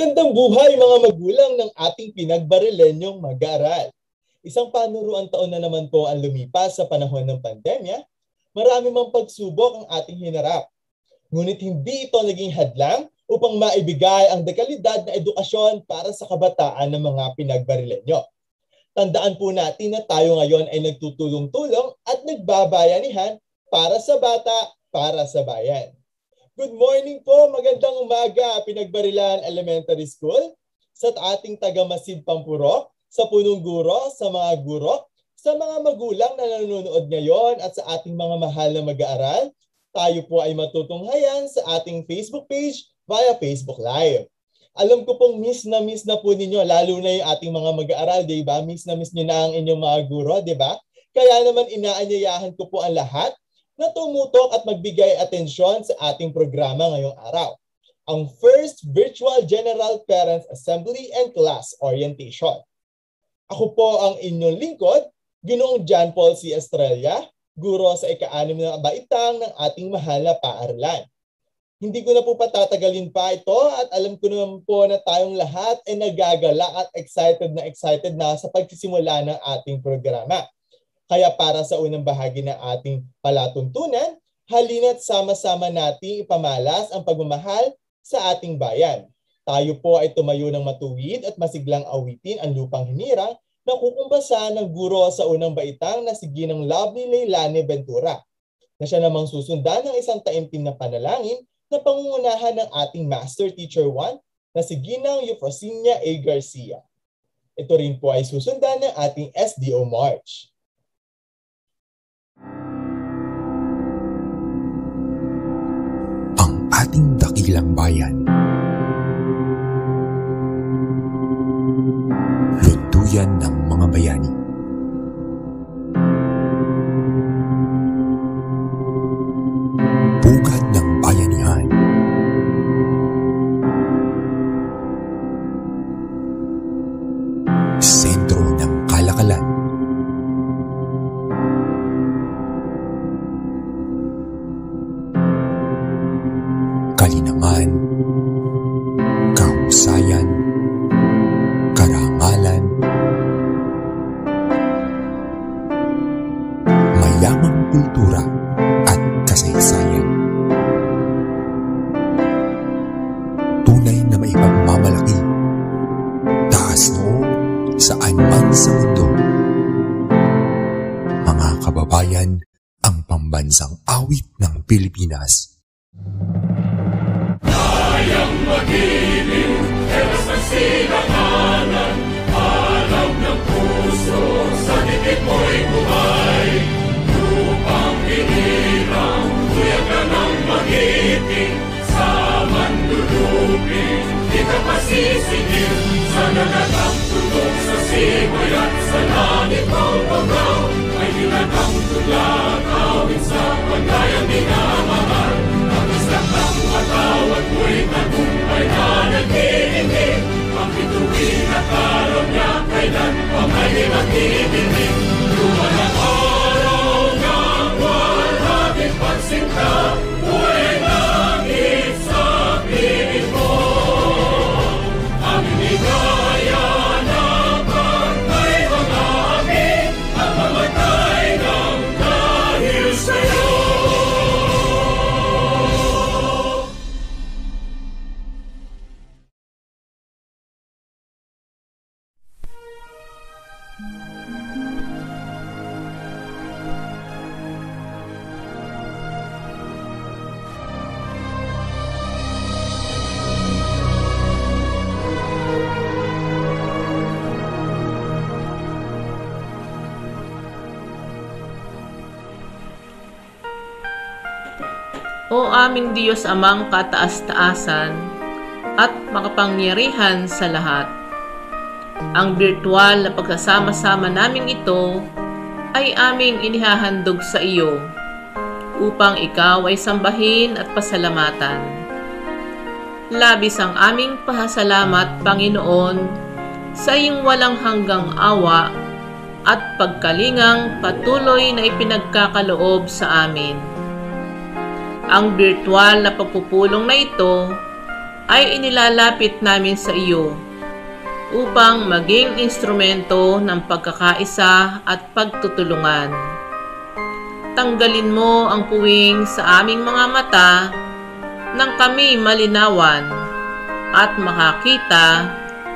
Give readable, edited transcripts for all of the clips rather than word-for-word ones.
Magandang buhay mga magulang ng ating pinagbarilenyong mag-aaral. Isang panuruan taon na naman po ang lumipas sa panahon ng pandemya. Marami mang pagsubok ang ating hinarap. Ngunit hindi ito naging hadlang upang maibigay ang dekalidad na edukasyon para sa kabataan ng mga pinagbarilenyo. Tandaan po natin na tayo ngayon ay nagtutulong-tulong at nagbabayanihan para sa bata, para sa bayan. Good morning po, magandang umaga, Pinagbarilan Elementary School, sa ating taga-Masid Pampurok, sa punong guro, sa mga guro, sa mga magulang na nanonood ngayon at sa ating mga mahal na mag-aaral. Tayo po ay matutunghayan sa ating Facebook page via Facebook Live. Alam ko pong miss na po ninyo, lalo na yung ating mga mag-aaral, diba? Miss na nyo na ang inyong mga guro, diba? Kaya naman inaanyayahan ko po ang lahat na tumutok at magbigay atensyon sa ating programa ngayong araw. Ang First Virtual General Parents Assembly and Class Orientation. Ako po ang inyong lingkod, Ginoong John Paul C. Estrella, guro sa ika-6 na baitang ng ating mahal na paaralan. Hindi ko na po patatagalin pa ito at alam ko naman po na tayong lahat ay nagagala at excited na sa pagsisimula ng ating programa. Kaya para sa unang bahagi ng ating palatuntunan, halina't sama-sama nating ipamalas ang pagmamahal sa ating bayan. Tayo po ay tumayo ng matuwid at masiglang awitin ang lupang hinirang na kukumbasa ng guro sa unang baitang na si Ginang Lovely Leilani Ventura, na siya namang susundan ng isang taimtim na panalangin na pangungunahan ng ating Master Teacher 1 na si Ginang Eufrosinia A. Garcia. Ito rin po ay susundan ng ating SDO March. Ating dakilang bayan. Lunduyan ng mga bayani. Pugad ng bayanihan. Sentro ng kalakalan. Kalinangan, kahusayan, karangalan, mayamang kultura at kasaysayan. Tunay na maipagmamalaki, taas noo saan man sa mundo. Mga kababayan, ang pambansang awit ng Pilipinas. Kayang magiliw, pero sa silanganan, alam ng puso, sa dikit mo'y buhay. Lupang hinirang, tuyag ka ng magiting, sa manlulupin, di ka pasisingil, sa nagatang tulog sa simoy at sa langit ng pagaw, ay nilatang tulad, awit sa paglayang minamahal. Matawag mo'y tagumpay na nag-iinig, ang bituin at araw niya kailan pa may nag-iinig. Luman ang araw ng walang pagsinta, buhay langit sa piling mo. Aming ligaya na pagkay mga amin, at mamatay ng dahil sa'yo. O aming Diyos amang kataas-taasan at makapangyarihan sa lahat, ang virtual na pagsasama-sama naming ito ay aming inihahandog sa iyo upang ikaw ay sambahin at pasalamatan. Labis ang aming pasasalamat, Panginoon, sa iyong walang hanggang awa at pagkalingang patuloy na ipinagkakaloob sa amin. Ang virtual na pagpupulong na ito ay inilalapit namin sa iyo upang maging instrumento ng pagkakaisa at pagtutulungan. Tanggalin mo ang puwing sa aming mga mata nang kami malinawan at makakita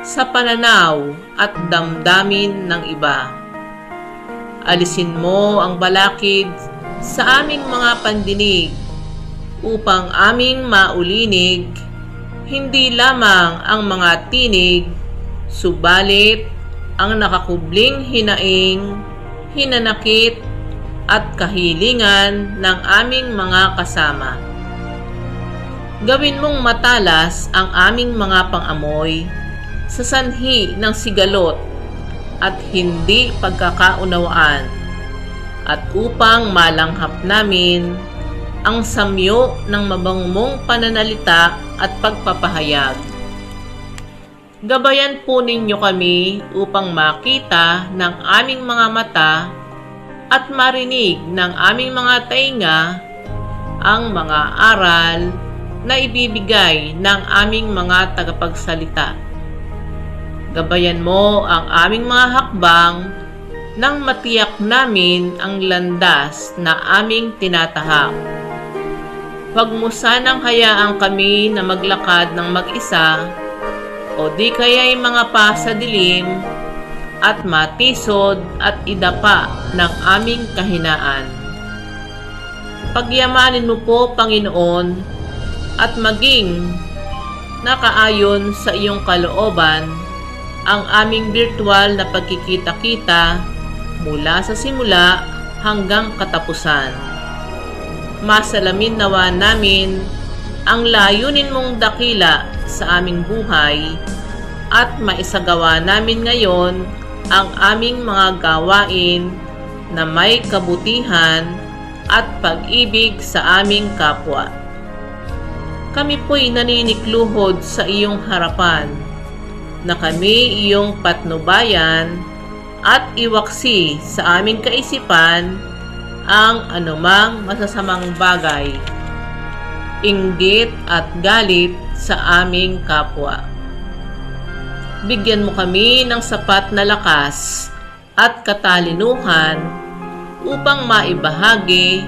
sa pananaw at damdamin ng iba. Alisin mo ang balakid sa aming mga pandinig upang aming maulinig hindi lamang ang mga tinig, subalit ang nakakubling hinaing, hinanakit at kahilingan ng aming mga kasama. Gawin mong matalas ang aming mga pang-amoy sa sanhi ng sigalot at hindi pagkakaunawaan, at upang malanghap namin ang samyo ng mabangmong pananalita at pagpapahayag. Gabayan po ninyo kami upang makita ng aming mga mata at marinig ng aming mga tainga ang mga aral na ibibigay ng aming mga tagapagsalita. Gabayan mo ang aming mga hakbang nang matiyak namin ang landas na aming tinatahak. Huwag mo sanang hayaang kami na maglakad ng mag-isa o di kaya'y mga pa sa dilim at matisod at idapa ng aming kahinaan. Pagyamanin mo po, Panginoon, at maging nakaayon sa iyong kalooban ang aming virtual na pagkikita-kita mula sa simula hanggang katapusan. Masalamin nawa namin ang layunin mong dakila sa aming buhay at maisagawa namin ngayon ang aming mga gawain na may kabutihan at pag-ibig sa aming kapwa. Kami po'y naninikluhod sa iyong harapan na kami iyong patnubayan at iwaksi sa aming kaisipan ang anumang masasamang bagay, inggit at galit sa aming kapwa. Bigyan mo kami ng sapat na lakas at katalinuhan upang maibahagi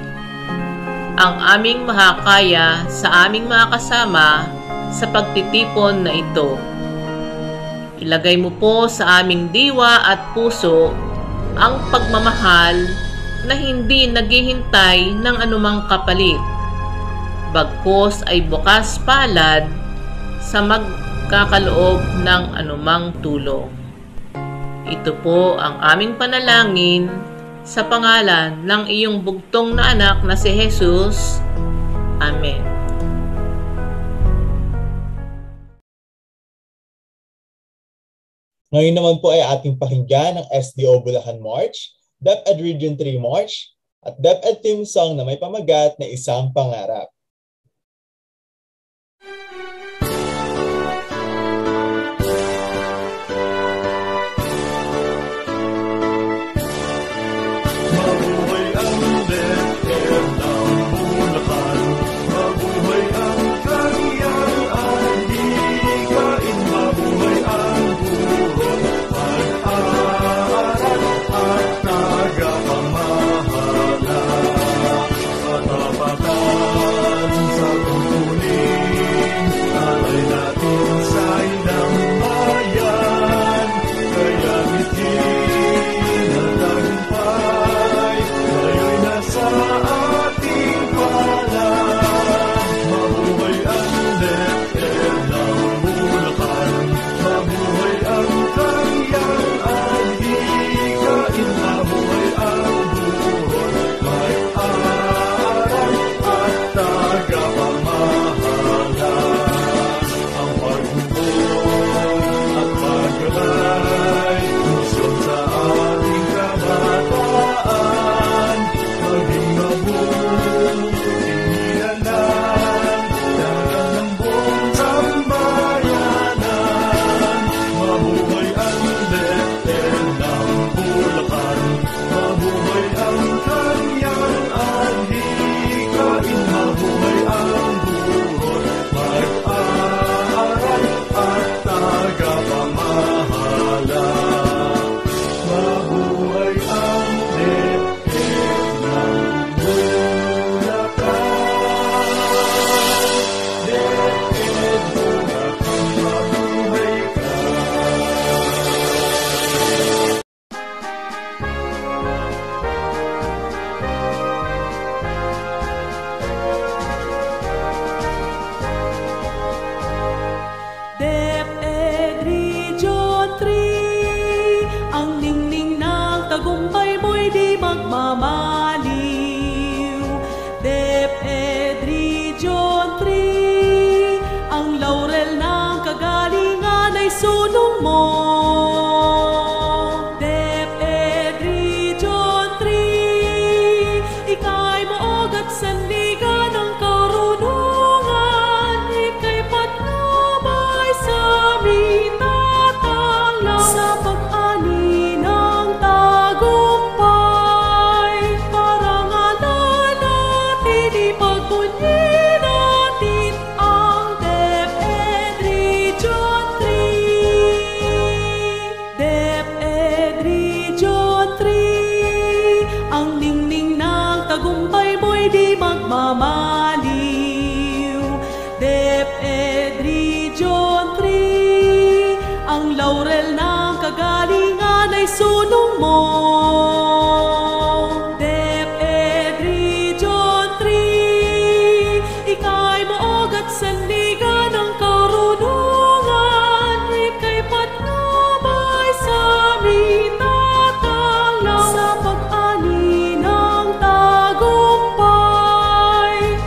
ang aming mahakaya sa aming mga kasama sa pagtitipon na ito. Ilagay mo po sa aming diwa at puso ang pagmamahal na hindi naghihintay ng anumang kapalit, bagkus ay bukas palad sa magkakaloob ng anumang tulong. Ito po ang aming panalangin sa pangalan ng iyong bugtong na anak na si Jesus. Amen. Ngayon naman po ay ating pakinggan ang SDO Bulacan March, DepEd Region 3 March, at DepEd Theme Song na may pamagat na Isang Pangarap. Mabuhay ang DepEd ng Bulacan, mabuhay ang kaniyang adhikain, mabuhay ang guro, pag-aaral at tagapamahala, katapatan sunong mo. DepEd Region 3, ika'y maog at sandigan ng karunungan. Ika'y patnubay sa aming tatanglaw sa pag-ani ng tagumpay. Parangalan natin, ipagpunyi natin ang DepEd Region 3. DepEd Region 3, ang ningning ng tagumpay mo'y di magmamaliw. DepEd Region 3, ang laurel ng kagalingan ay sunong mo. DepEd Region 3, ika'y maog at sandigan ng karunungan. Ika'y patnubay sa aming tatanglaw sa pag-ani ng tagumpay.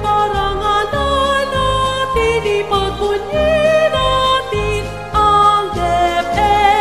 Parangalan natin, ipagpunyi natin ang DepEd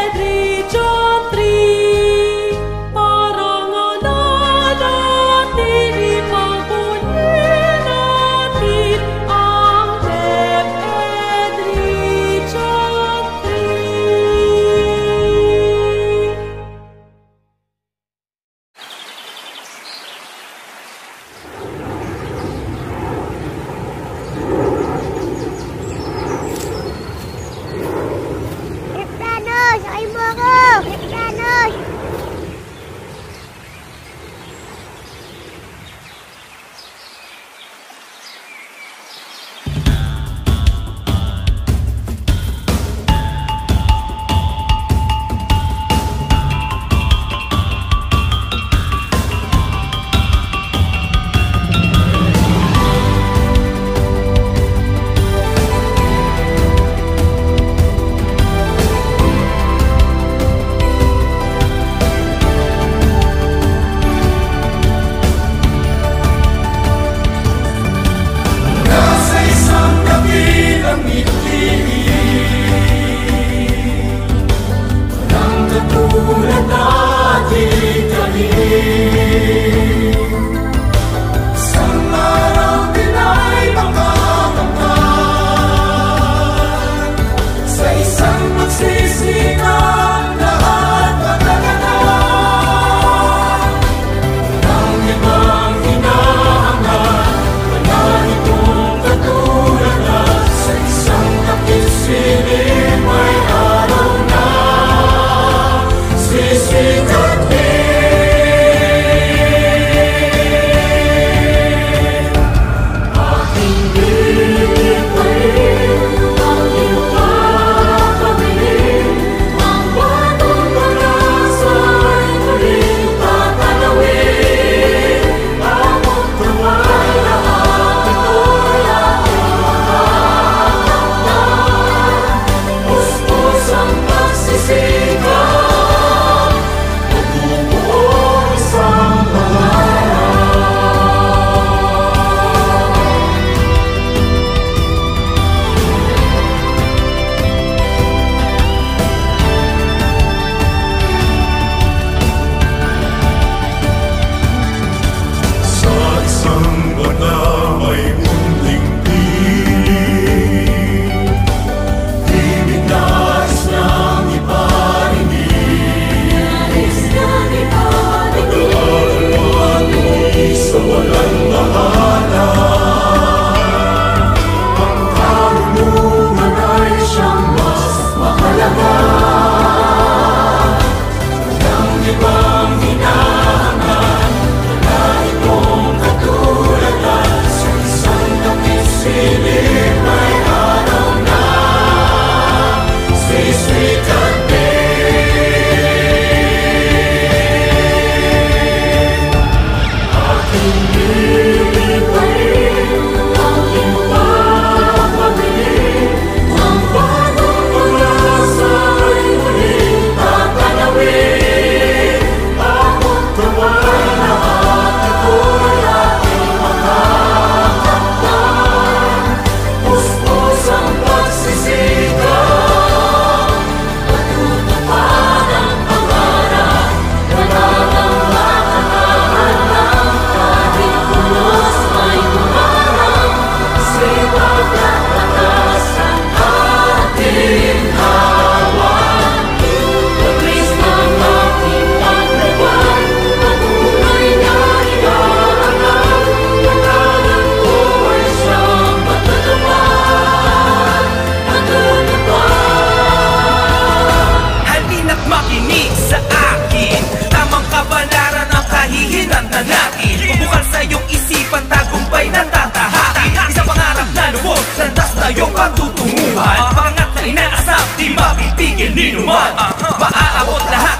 kagustuhan, pangat na inaasam, di mapipigil ni numan. Maaabot lahat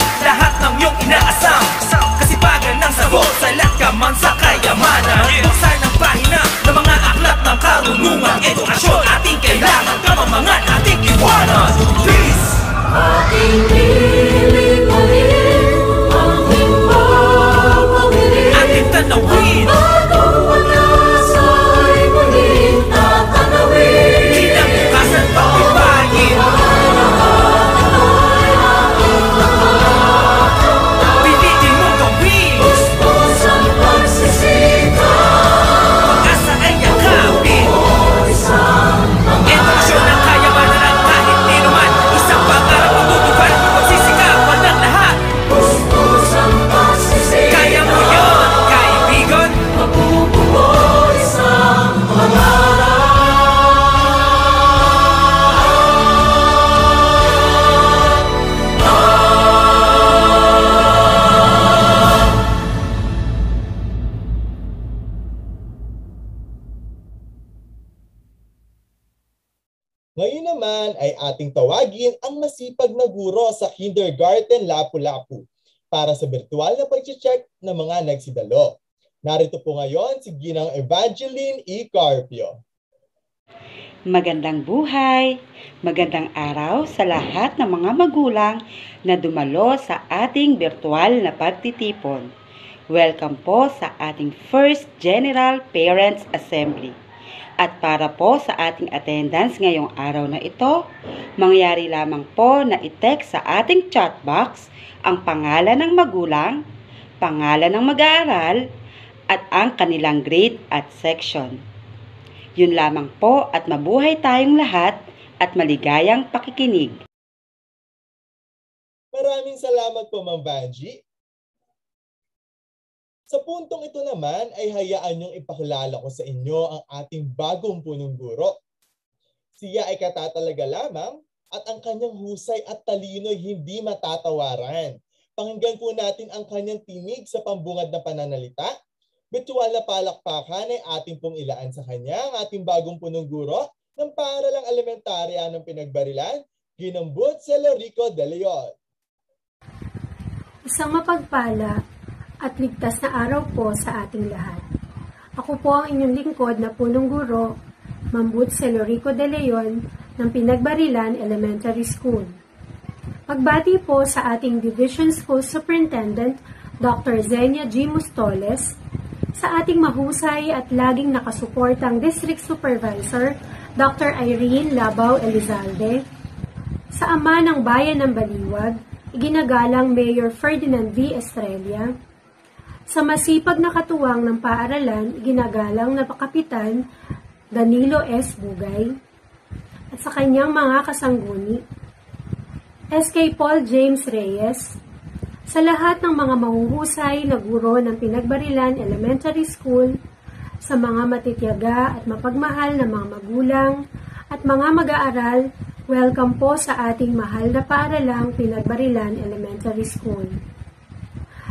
ng iyong inaasam, kasipagan ng sagot, salat ka man sa kayamanan. Buksan ang pahina ng mga aklat ng karunungan, edukasyon ating kailangan, kamamangan ating iwanan. Peace! Ating lilingkuhin, ang himbawangin, ating tanawin, bagong pag-asa ay muling tatanawin. kinabukasan pagtibayin, pilitin mo gawin, Puspos ang pagsisikap, pag-asa ay yakapin. Edukasyon ang kayamanan at kahit di naman, isang pangarap ang tutupad, pagsisikapan ng lahat. puspos ang pagsisikap, Kaya mo yun, kaibigan. mabubuo isang Ngayon naman ay ating tawagin ang masipag na guro sa Kindergarten Lapu-Lapu para sa virtual na pag-check ng mga nagsidalo. Narito po ngayon si Ginang Evangeline E. Carpio. Magandang buhay, magandang araw sa lahat ng mga magulang na dumalo sa ating virtual na pagtitipon. Welcome po sa ating First General Parents Assembly. At para po sa ating attendance ngayong araw na ito, mangyari lamang po na i-text sa ating chat box ang pangalan ng magulang, pangalan ng mag-aaral, at ang kanilang grade at section. Yun lamang po at mabuhay tayong lahat at maligayang pakikinig. Maraming salamat po, Ma'am Vanji. Sa puntong ito naman ay hayaan niyong ipakilala ko sa inyo ang ating bagong punong guro. Siya ay katatalaga lamang at ang kanyang husay at talino ay hindi matatawaran. Pakinggan po natin ang kanyang tinig sa pambungad na pananalita. Virtual na palakpakan ay ating pong ilaan sa kanya ang ating bagong punong guro ng paaralang elementarya ng Pinagbarilan, Ginambut Celerico de Leon. Isang mapagpala at ligtas na araw po sa ating lahat. Ako po ang inyong lingkod na punong guro, Mambut Celerico de Leon ng Pinagbarilan Elementary School. Pagbati po sa ating Division School Superintendent, Dr. Zenia G. Mustoles, sa ating mahusay at laging nakasuportang District Supervisor, Dr. Irene Labaw Elizalde, sa ama ng Bayan ng Baliwag, iginagalang Mayor Ferdinand V. Estrella, sa masipag na katuwang ng paaralan, iginagalang na Kapitan Danilo S. Bugay, at sa kanyang mga kasangguni, SK Paul James Reyes, sa lahat ng mga mahuhusay na guro ng Pinagbarilan Elementary School, sa mga matityaga at mapagmahal na mga magulang at mga mag-aaral, welcome po sa ating mahal na paaralang Pinagbarilan Elementary School.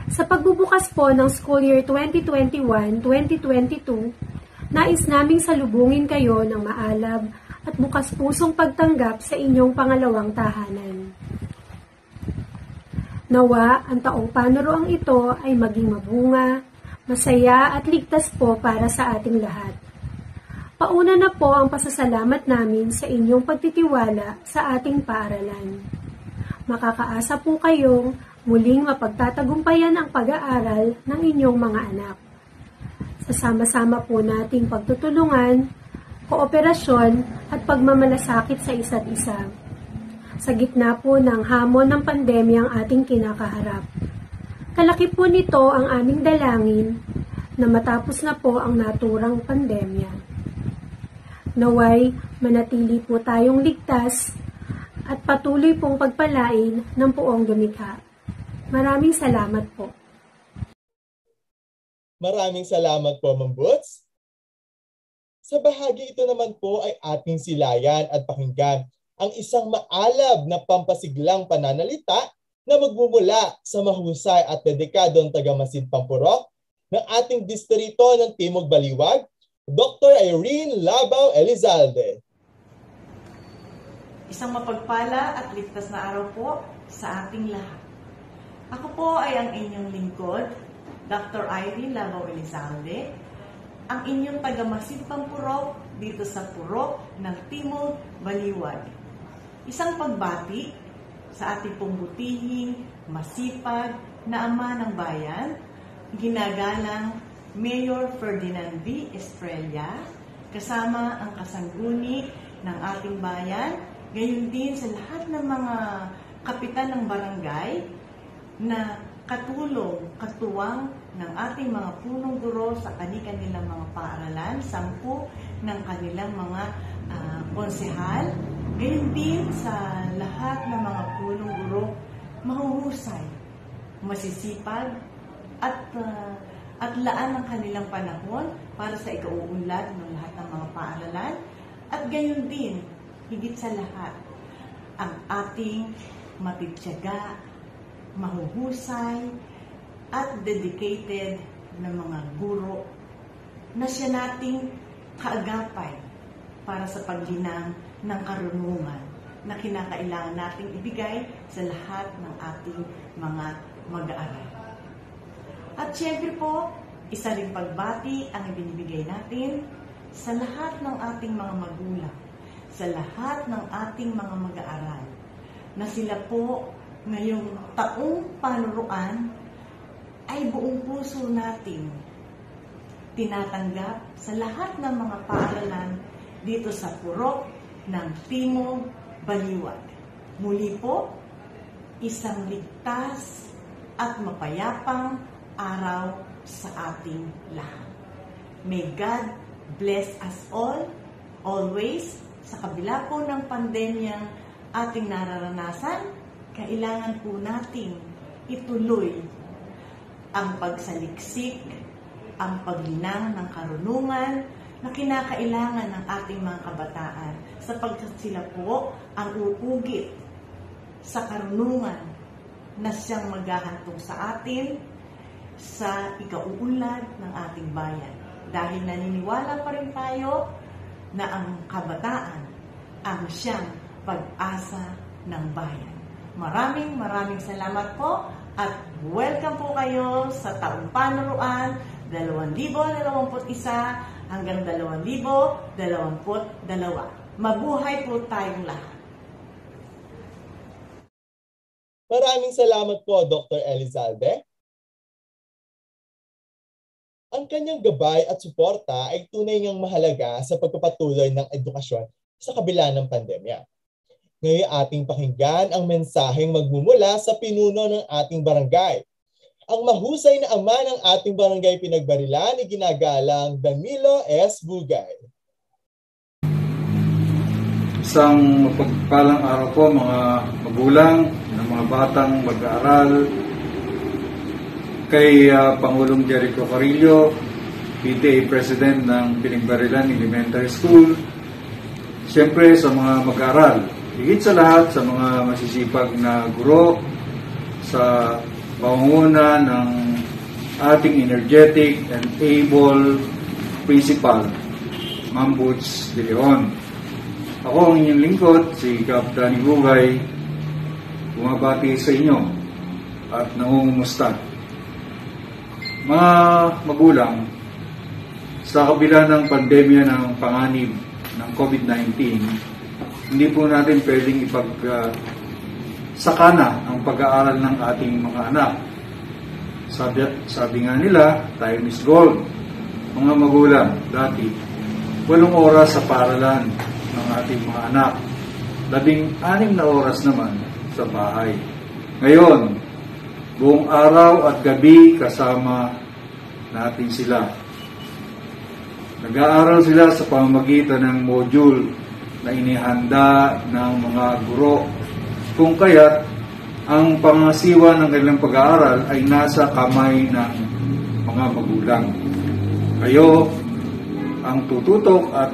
Sa pagbubukas po ng school year 2021-2022, nais naming salubungin kayo ng maalab at bukas pusong pagtanggap sa inyong pangalawang tahanan. Nawa, ang taong panuroang ito ay maging mabunga, masaya at ligtas po para sa ating lahat. Pauna na po ang pasasalamat namin sa inyong pagtitiwala sa ating paaralan. Makakaasa po kayong muling mapagtatagumpayan ang pag-aaral ng inyong mga anak. Sasama-sama po nating pagtutulungan, kooperasyon at pagmamalasakit sa isa't isa. Sa gitna po ng hamon ng pandemyang ating kinakaharap. Kalaki po nito ang aming dalangin na matapos na po ang naturang pandemya. Naway, manatili po tayong ligtas at patuloy pong pagpalain ng poong lumikha. Maraming salamat po. Maraming salamat po, Ma'am Boots. Sa bahagi ito naman po ay ating silayan at pakinggan ang isang maalab na pampasiglang pananalita na magmumula sa mahusay at dedikadong taga-Masid Pampurok ng ating distrito ng Timog Baliwag, Dr. Irene Labaw Elizalde. Isang mapagpala at ligtas na araw po sa ating lahat. Ako po ay ang inyong lingkod, Dr. Irene Labaw Elizalde, ang inyong taga-Masimpang Purok dito sa Purok ng Timog, Baliwag. Isang pagbati sa ating pong butihing, masipag na ama ng bayan, ginagalang Mayor Ferdinand V. Estrella, kasama ang kasangguni ng ating bayan, gayon din sa lahat ng mga kapitan ng barangay na katulong, katuwang ng ating mga punong guro sa kanilang mga paaralan, 10 ng kanilang mga konsehal, gayon din sa lahat ng mga punong guro, mahuhusay, masisipag, at laan ng kanilang panahon para sa ikauunlad ng lahat ng mga paaralan, at gayon din, higit sa lahat, ang ating matityaga, mahuhusay, at dedicated na mga guro na siya nating kaagapay para sa paglinang ng karunungan na kinakailangan nating ibigay sa lahat ng ating mga mag-aaral. At syempre po, isa ring pagbati ang ibinibigay natin sa lahat ng ating mga magulang, sa lahat ng ating mga mag-aaral, na sila po ngayong taong panuruan ay buong puso natin tinatanggap sa lahat ng mga paaralan dito sa Purok ng Timog, Baliwag. Muli po, isang ligtas at mapayapang araw sa ating lahat. May God bless us all, always. Sa kabila po ng pandemyang ating nararanasan, kailangan po nating ituloy ang pagsaliksik, ang paglinang ng karunungan na kinakailangan ng ating mga kabataan, sapagkat sila po ang uugit sa karunungan na siyang maghahantong sa atin sa ikauunlad ng ating bayan. Dahil naniniwala pa rin tayo na ang kabataan ang siyang pag-asa ng bayan. Maraming salamat po at welcome po kayo sa taong panuruan 2021 hanggang 2022. Mabuhay po tayong lahat. Maraming salamat po, Dr. Elizalde. Ang kanyang gabay at suporta ay tunay ngang mahalaga sa pagpapatuloy ng edukasyon sa kabila ng pandemya. Ngayon ating pakinggan ang mensaheng magmumula sa pinuno ng ating barangay. Ang mahusay na ama ng ating barangay Pinagbarilan ay ginagalang Danilo S. Bugay. Isang mapagpalang araw po mga magulang, ng mga batang mag-aaral, kay Pangulong Jericho Carrillo, PTA President ng Pinagbarilan Elementary School, siyempre sa mga mag-aaral, higit sa lahat sa mga masisipag na guro, sa pangunguna ng ating energetic and able principal, Ma'am Boots De Leon. Ako ang inyong lingkod, si Cap Danny Bugay, bumabati sa inyo at nangungumusta. Mga magulang, sa kabila ng pandemya ng panganib ng COVID-19, hindi po natin pwedeng sakana ang pag-aaral ng ating mga anak. Sabi nga nila, time is gold. Mga magulang, dati, 8 oras sa paaralan ng ating mga anak. 16 na oras naman sa bahay. Ngayon, buong araw at gabi kasama natin sila. Nag-aaral sila sa pamamagitan ng module na inihanda ng mga guro. Kung kaya't ang pangasiwa ng kanilang pag-aaral ay nasa kamay ng mga magulang. Kayo ang tututok at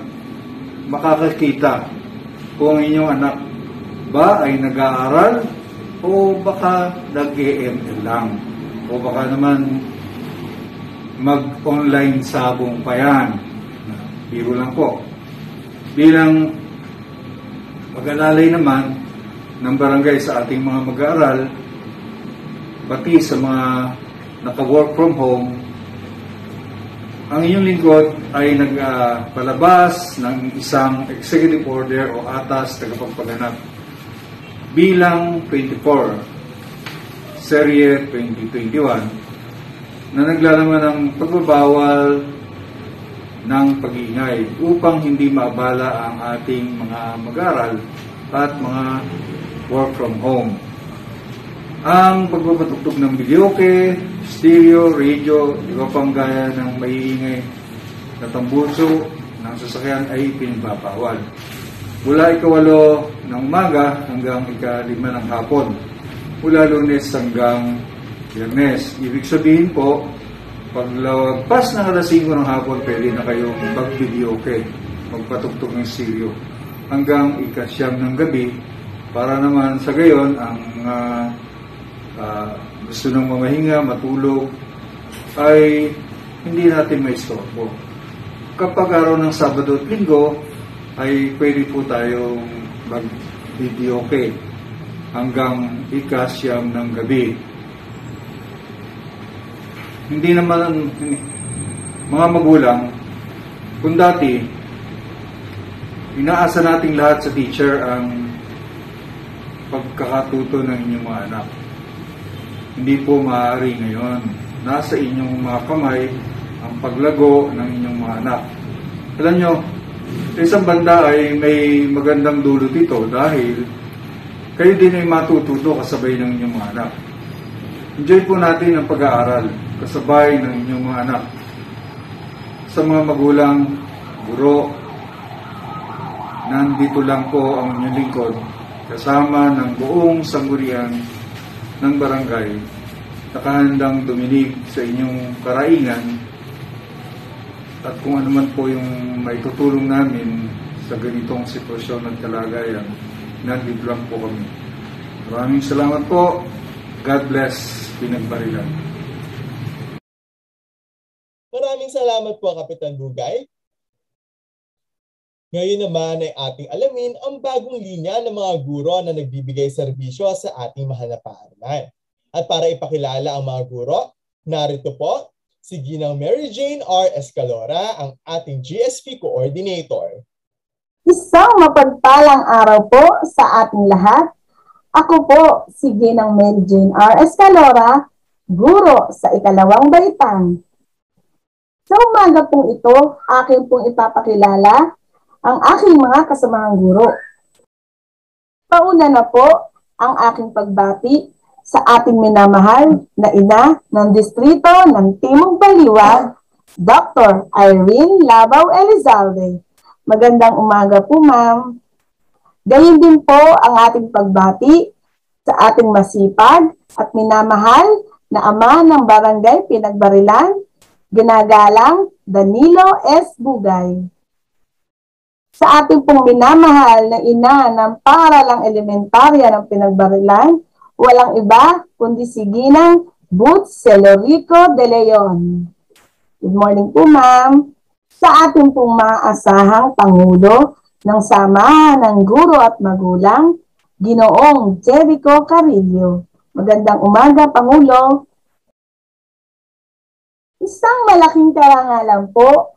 makakakita kung inyong anak ba ay nag-aaral o baka nag-EML lang o baka naman mag-online sabong pa yan. Biro lang po. Bilang mag-alalay naman ng barangay sa ating mga mag-aaral, pati sa mga naka-work from home, ang inyong lingkod ay nagpalabas ng isang executive order o atas tagapagpaganap bilang 24, Serye 2021, na naglalaman ng pagbabawal ng pag-iingay upang hindi maabala ang ating mga mag-aaral at mga work from home. Ang pagpapatugtog ng videoke, stereo, radio, iba pang gaya ng maiingay na tambuso ng sasakyan ay pinagbabawal. Mula ika-8 ng umaga hanggang ika-5 ng hapon. Mula Lunes hanggang Biyernes. Ibig sabihin po, paglagpas ng alas 5 ng hapon, pwede na kayong mag-videoke, magpatugtog ng stereo hanggang ika-9 ng gabi para naman sa gayon ang gusto nang mamahinga, matulog, ay hindi natin may istorbo. Kapag araw ng Sabado at Linggo, ay pwede po tayong mag-videoke hanggang ika-9 ng gabi. Hindi naman, mga magulang, kung dati, inaasa nating lahat sa teacher ang pagkakatuto ng inyong mga anak. Hindi po maaari ngayon. Nasa inyong mga kamay ang paglago ng inyong mga anak. Alam nyo, isang banda ay may magandang dulo dito dahil kayo din ay matututo kasabay ng inyong mga anak. Enjoy po natin ang pag-aaral kasabay ng inyong mga anak. Sa mga magulang, guro, nandito lang po ang inyong lingkod kasama ng buong sanggunian ng barangay, nakahandang duminig sa inyong karaingan at kung ano man po yung maitutulong namin sa ganitong sitwasyon at kalagayan, nandito lang po kami. Maraming salamat po. God bless Pinagbarilan. Maraming salamat po, Kapitan Bugay. Ngayon naman ay ating alamin ang bagong linya ng mga guro na nagbibigay serbisyo sa ating mahal na paaralan. At para ipakilala ang mga guro, narito po si Ginang Mary Jane R. Escalora, ang ating GSP Coordinator. Isang mapagpalang araw po sa ating lahat. Ako po si Ginang Mary Jane R. Escalora, guro sa ikalawang baitang. Sa umaga pong ito, akin pong ipapakilala ang aking mga kasamahang guro. Pauna na po ang aking pagbati sa ating minamahal na ina ng distrito ng Timog Baliwag, Dr. Irene Labaw Elizalde. Magandang umaga po, ma'am. Gayun din po ang ating pagbati sa ating masipag at minamahal na ama ng Barangay Pinagbarilan, ginagalang Danilo S. Bugay. Sa ating pong minamahal na ina ng paaralang elementarya ng Pinagbarilan, walang iba kundi si Ginang Boots Celorico de Leon. Good morning po, ma'am. Sa ating pong maasahang Pangulo ng Samahan ng Guro at Magulang, Ginoong Jericho Carillo. Magandang umaga, Pangulo. Isang malaking karangalan po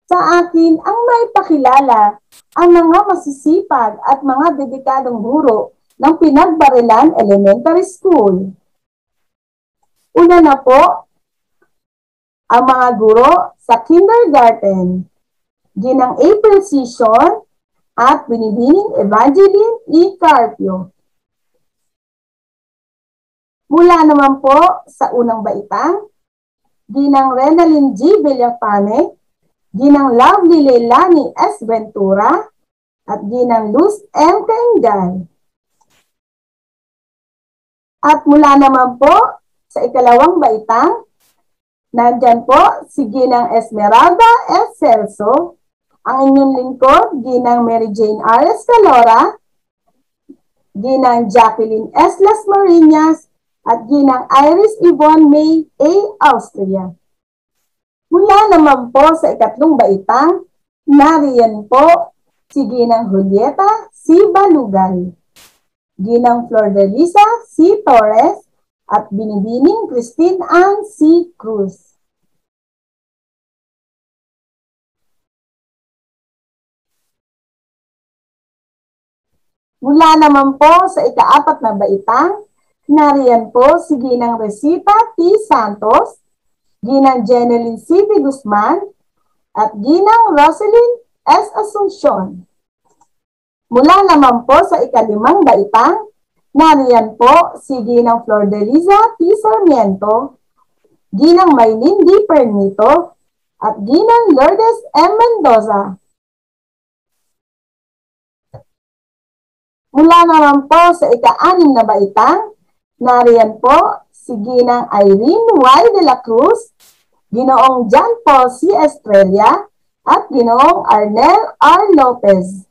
sa akin ang maipakilala ang mga masisipag at mga dedikadong guro ng Pinagbarilan Elementary School. Una na po, ang mga guro sa kindergarten, Ginang April Sison at Binibining Evangeline E. Carpio. Mula naman po sa unang baitang, Ginang Renalyn G. Villafane, Ginang Lovely Leilani S. Ventura, at Ginang Luz M. Kaingay. At mula naman po sa ikalawang baitang, nandyan po si Ginang Esmeralda S. Celso, ang inyong lingkod, Ginang Mary Jane R. Escalora, Ginang Jacqueline S. Las Marinas, at Ginang Iris Yvonne May A. Austria. Mula naman po sa ikatlong baitang, nariyan po si Ginang Julieta C. Balugan, Ginang Flor de Lisa C. Torres, at Binibining Christine Ann C. Cruz. Mula naman po sa ika-4 na baitang, nariyan po si Ginang Resita T. Santos, Ginang Jeneline C. de Guzman, at Ginang Rosalyn S. Asuncion. Mula naman po sa ika-5 baitang, nariyan po si Ginang Flor de Liza T. Sarmiento, Ginang Maylin D. Pernito, at Ginang Lourdes M. Mendoza. Mula naman po sa ika-6 na baitang, nariyan po si Ginang Irene Y. de la Cruz, Ginoong John Paul C. Estrella, at Ginoong Arnel R. Lopez.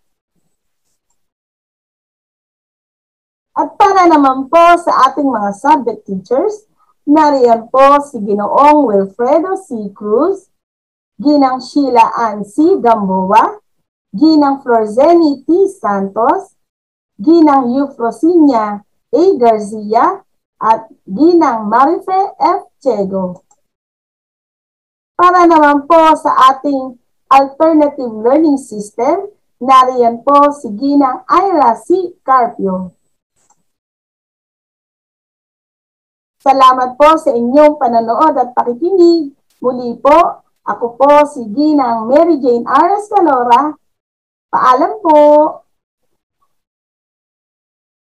At para naman po sa ating mga subject teachers, nariyan po si Ginoong Wilfredo C. Cruz, Ginang Sheila Ann C. Gamboa, Ginang Florzeni T. Santos, Ginang Eufrosinia A. Garcia, at Ginang Marife F. Chego. Para naman po sa ating alternative learning system, nariyan po si Ginang Ira C. Carpio. Salamat po sa inyong panonood at pakikinig. Muli po, ako po si Ginang Mary Jane R. Escalora. Paalam po.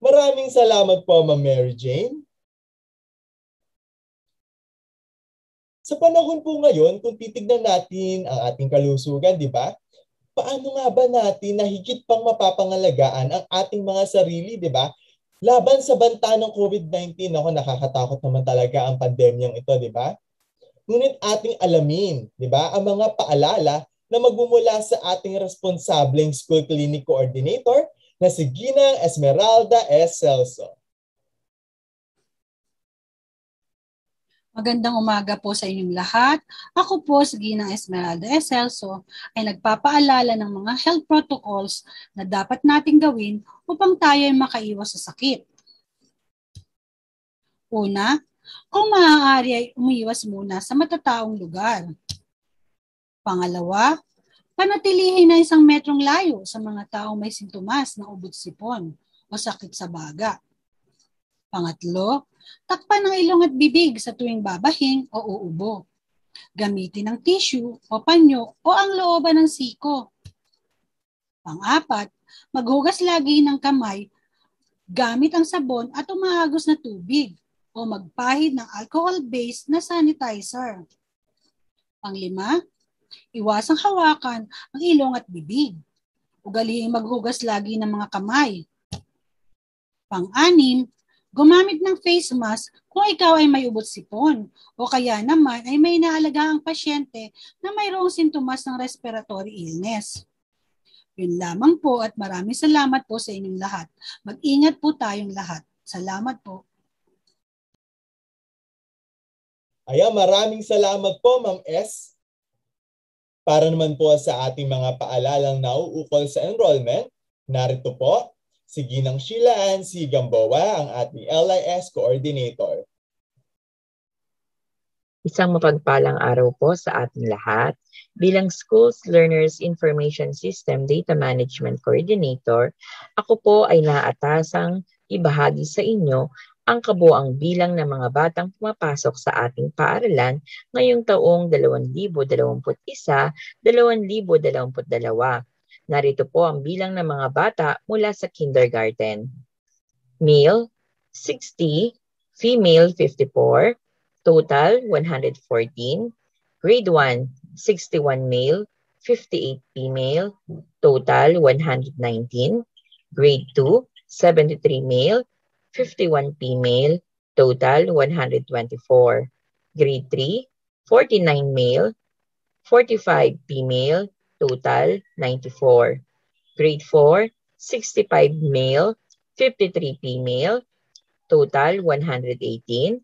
Maraming salamat po, Ma'am Mary Jane. Sa panahon po ngayon, kung titignan natin ang ating kalusugan, di ba? Paano nga ba natin na higit pang mapapangalagaan ang ating mga sarili, di ba? Laban sa banta ng COVID-19, ako nakakatakot naman talaga ang pandemyang ito, di ba? Ngunit ating alamin, di ba, ang mga paalala na magmumula sa ating responsableng school clinic coordinator na si Ginang Esmeralda S. Celso. Magandang umaga po sa inyong lahat. Ako po si Ginang Esmeralda S. Celso ay nagpapaalala ng mga health protocols na dapat nating gawin upang tayo ay makaiwas sa sakit. Una, kung maaari ay umiwas muna sa matataong lugar. Pangalawa, panatilihin na 1 metrong layo sa mga taong may sintomas ng ubot-sipon o sakit sa baga. Pangatlo, takpan ng ilong at bibig sa tuwing babahing o uubo. Gamitin ang tissue o panyo o ang looban ng siko. Pang-apat, maghugas lagi ng kamay gamit ang sabon at umaagos na tubig o magpahid ng alcohol-based na sanitizer. Pang-lima, iwasang hawakan ang ilong at bibig. Ugaliing maghugas lagi ng mga kamay. Pang-anim, gumamit ng face mask kung ikaw ay may ubot-sipon o kaya naman ay may naalagang pasyente na mayroong sintomas ng respiratory illness. Yun lamang po at maraming salamat po sa inyong lahat. Mag-ingat po tayong lahat. Salamat po. Ayan, maraming salamat po, Ma'am S. Para naman po sa ating mga paalalang nauukol sa enrollment, narito po si Ginang Sheila Ann C. Gamboa, ang ating LIS Coordinator. Isang mapagpalang araw po sa ating lahat. Bilang Schools Learners Information System Data Management Coordinator, ako po ay naaatasang ibahagi sa inyo ang kabuang bilang ng mga batang pumapasok sa ating paaralan ngayong taong 2021-2022. Narito po ang bilang ng mga bata mula sa kindergarten. Male, 60, female, 54, total, 114, grade 1, 61 male, 58 female, total, 119, grade 2, 73 male, 51 female, total 124. Grade 3, 49 male, 45 female, total 94. Grade 4, 65 male, 53 female, total 118.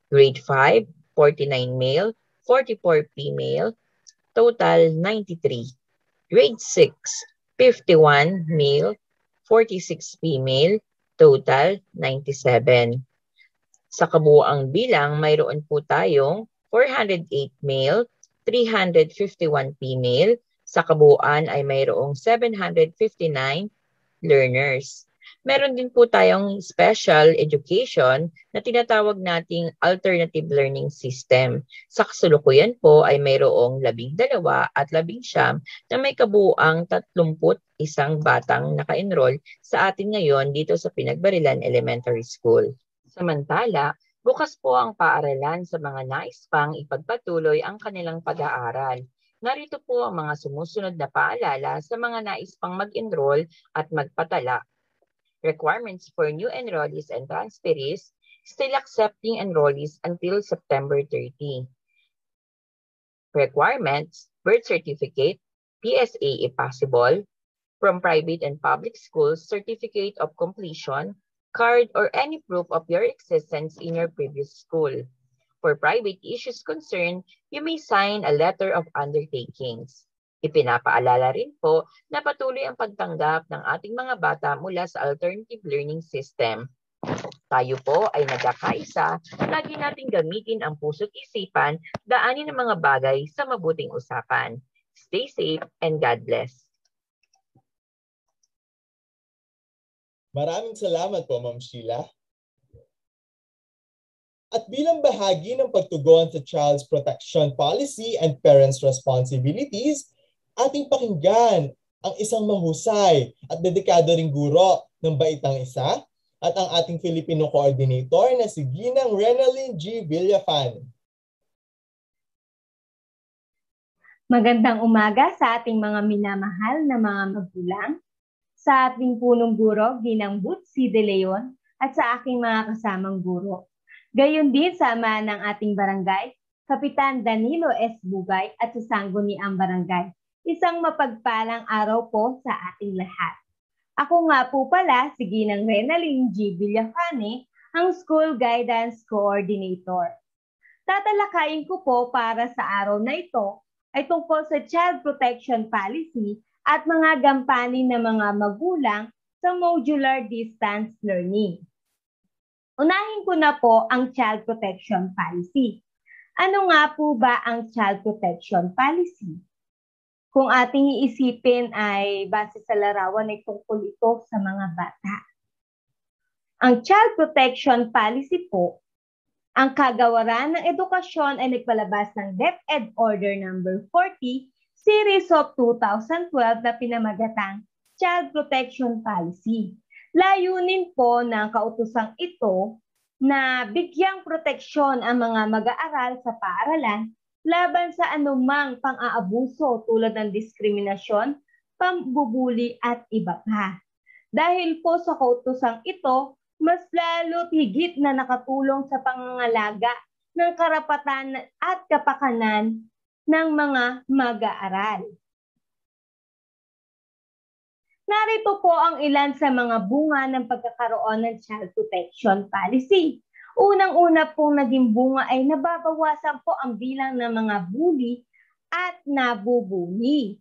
Grade 5, 49 male, 44 female, total 93. Grade 6, 51 male, 46 female, total 97. Sa kabuuang bilang, mayroon po tayong 408 male, 351 female. Sa kabuuan ay mayroong 759 learners. Meron din po tayong special education na tinatawag nating alternative learning system. Sa kasalukuyan po ay mayroong 12 at 19 na may kabuuang 31 batang naka-enroll sa atin ngayon dito sa Pinagbarilan Elementary School. Samantala, bukas po ang paaralan sa mga nais pang ipagpatuloy ang kanilang pag-aaral. Narito po ang mga sumusunod na paalala sa mga nais pang mag-enroll at magpatala. Requirements for new enrollees and transferees, still accepting enrollees until September 30. Requirements, birth certificate, PSA if possible, from private and public schools, certificate of completion, card, or any proof of your existence in your previous school. For private issues concerned, you may sign a letter of undertakings. Ipinapaalala rin po na patuloy ang pagtanggap ng ating mga bata mula sa alternative learning system. Tayo po ay nagkakaisa, lagi nating gamitin ang puso't isipan, daanin ang mga bagay sa mabuting usapan. Stay safe and God bless. Maraming salamat po, Ma'am Sheila. At bilang bahagi ng pagtugon sa Child's Protection Policy and Parents' Responsibilities, ating pakinggan ang isang mahusay at dedikado ring guro ng Baitang Isa at ang ating Filipino coordinator na si Ginang Renalyn G. Villafan. Magandang umaga sa ating mga minamahal na mga magulang, sa ating punong guro, Ginang Butsi de Leon, at sa aking mga kasamang guro. Gayon din sa ama ng ating barangay, Kapitan Danilo S. Bugay at sa sangguniang barangay. Isang mapagpalang araw po sa ating lahat. Ako nga po pala si Ginang Renalyn G. Villafane, ang School Guidance Coordinator. Tatalakayin ko po para sa araw na ito ay tungkol sa Child Protection Policy at mga gampanin ng mga magulang sa modular distance learning. Unahin ko na po ang Child Protection Policy. Ano nga po ba ang Child Protection Policy? Kung ating iisipin ay base sa larawan ay tungkol ito sa mga bata. Ang Child Protection Policy po, ang kagawaran ng edukasyon ay nagpalabas ng DepEd Order No. 40, Series of 2012 na pinamagatang Child Protection Policy. Layunin po ng kautosang ito na bigyang proteksyon ang mga mag-aaral sa paaralan laban sa anumang pang-aabuso tulad ng diskriminasyon, pambubuli at iba pa. Dahil po sa kautosang ito, mas lalo't higit na nakatulong sa pangangalaga ng karapatan at kapakanan ng mga mag-aaral. Narito po ang ilan sa mga bunga ng pagkakaroon ng Child Protection Policy. Unang-una pong naging bunga ay nababawasan po ang bilang ng mga bully at nabubuli.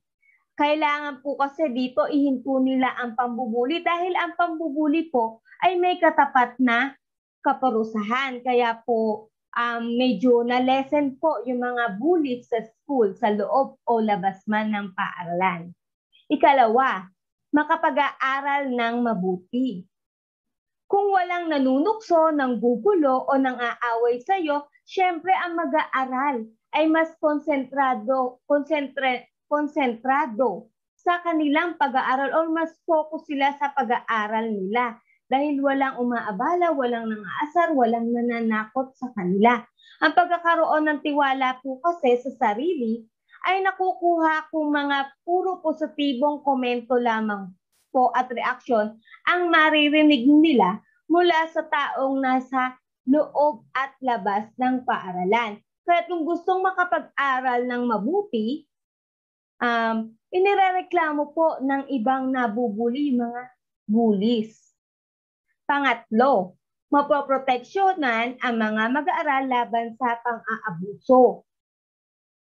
Kailangan po kasi dito ihinto nila ang pambubuli dahil ang pambubuli po ay may katapat na kaparusahan. Kaya po medyo na-lessen po yung mga bullies sa school, sa loob o labas man ng paaralan. Ikalawa, makapag-aaral ng mabuti. Kung walang nanunukso, ng gugulo o nang aaway sa iyo, syempre ang mag-aaral ay mas konsentrado sa kanilang pag-aaral o mas focus sila sa pag-aaral nila dahil walang umaabala, walang nangaasar, walang nananakot sa kanila. Ang pagkakaroon ng tiwala po kasi sa sarili ay nakukuha kung mga puro positibong komento lamang po at reaksyon ang maririnig nila mula sa taong nasa loob at labas ng paaralan. Kaya kung gustong makapag-aral ng mabuti, inirereklamo po ng ibang nabubuli mga bullies. Pangatlo, mapoproteksyonan ang mga mag-aaral laban sa pang-aabuso.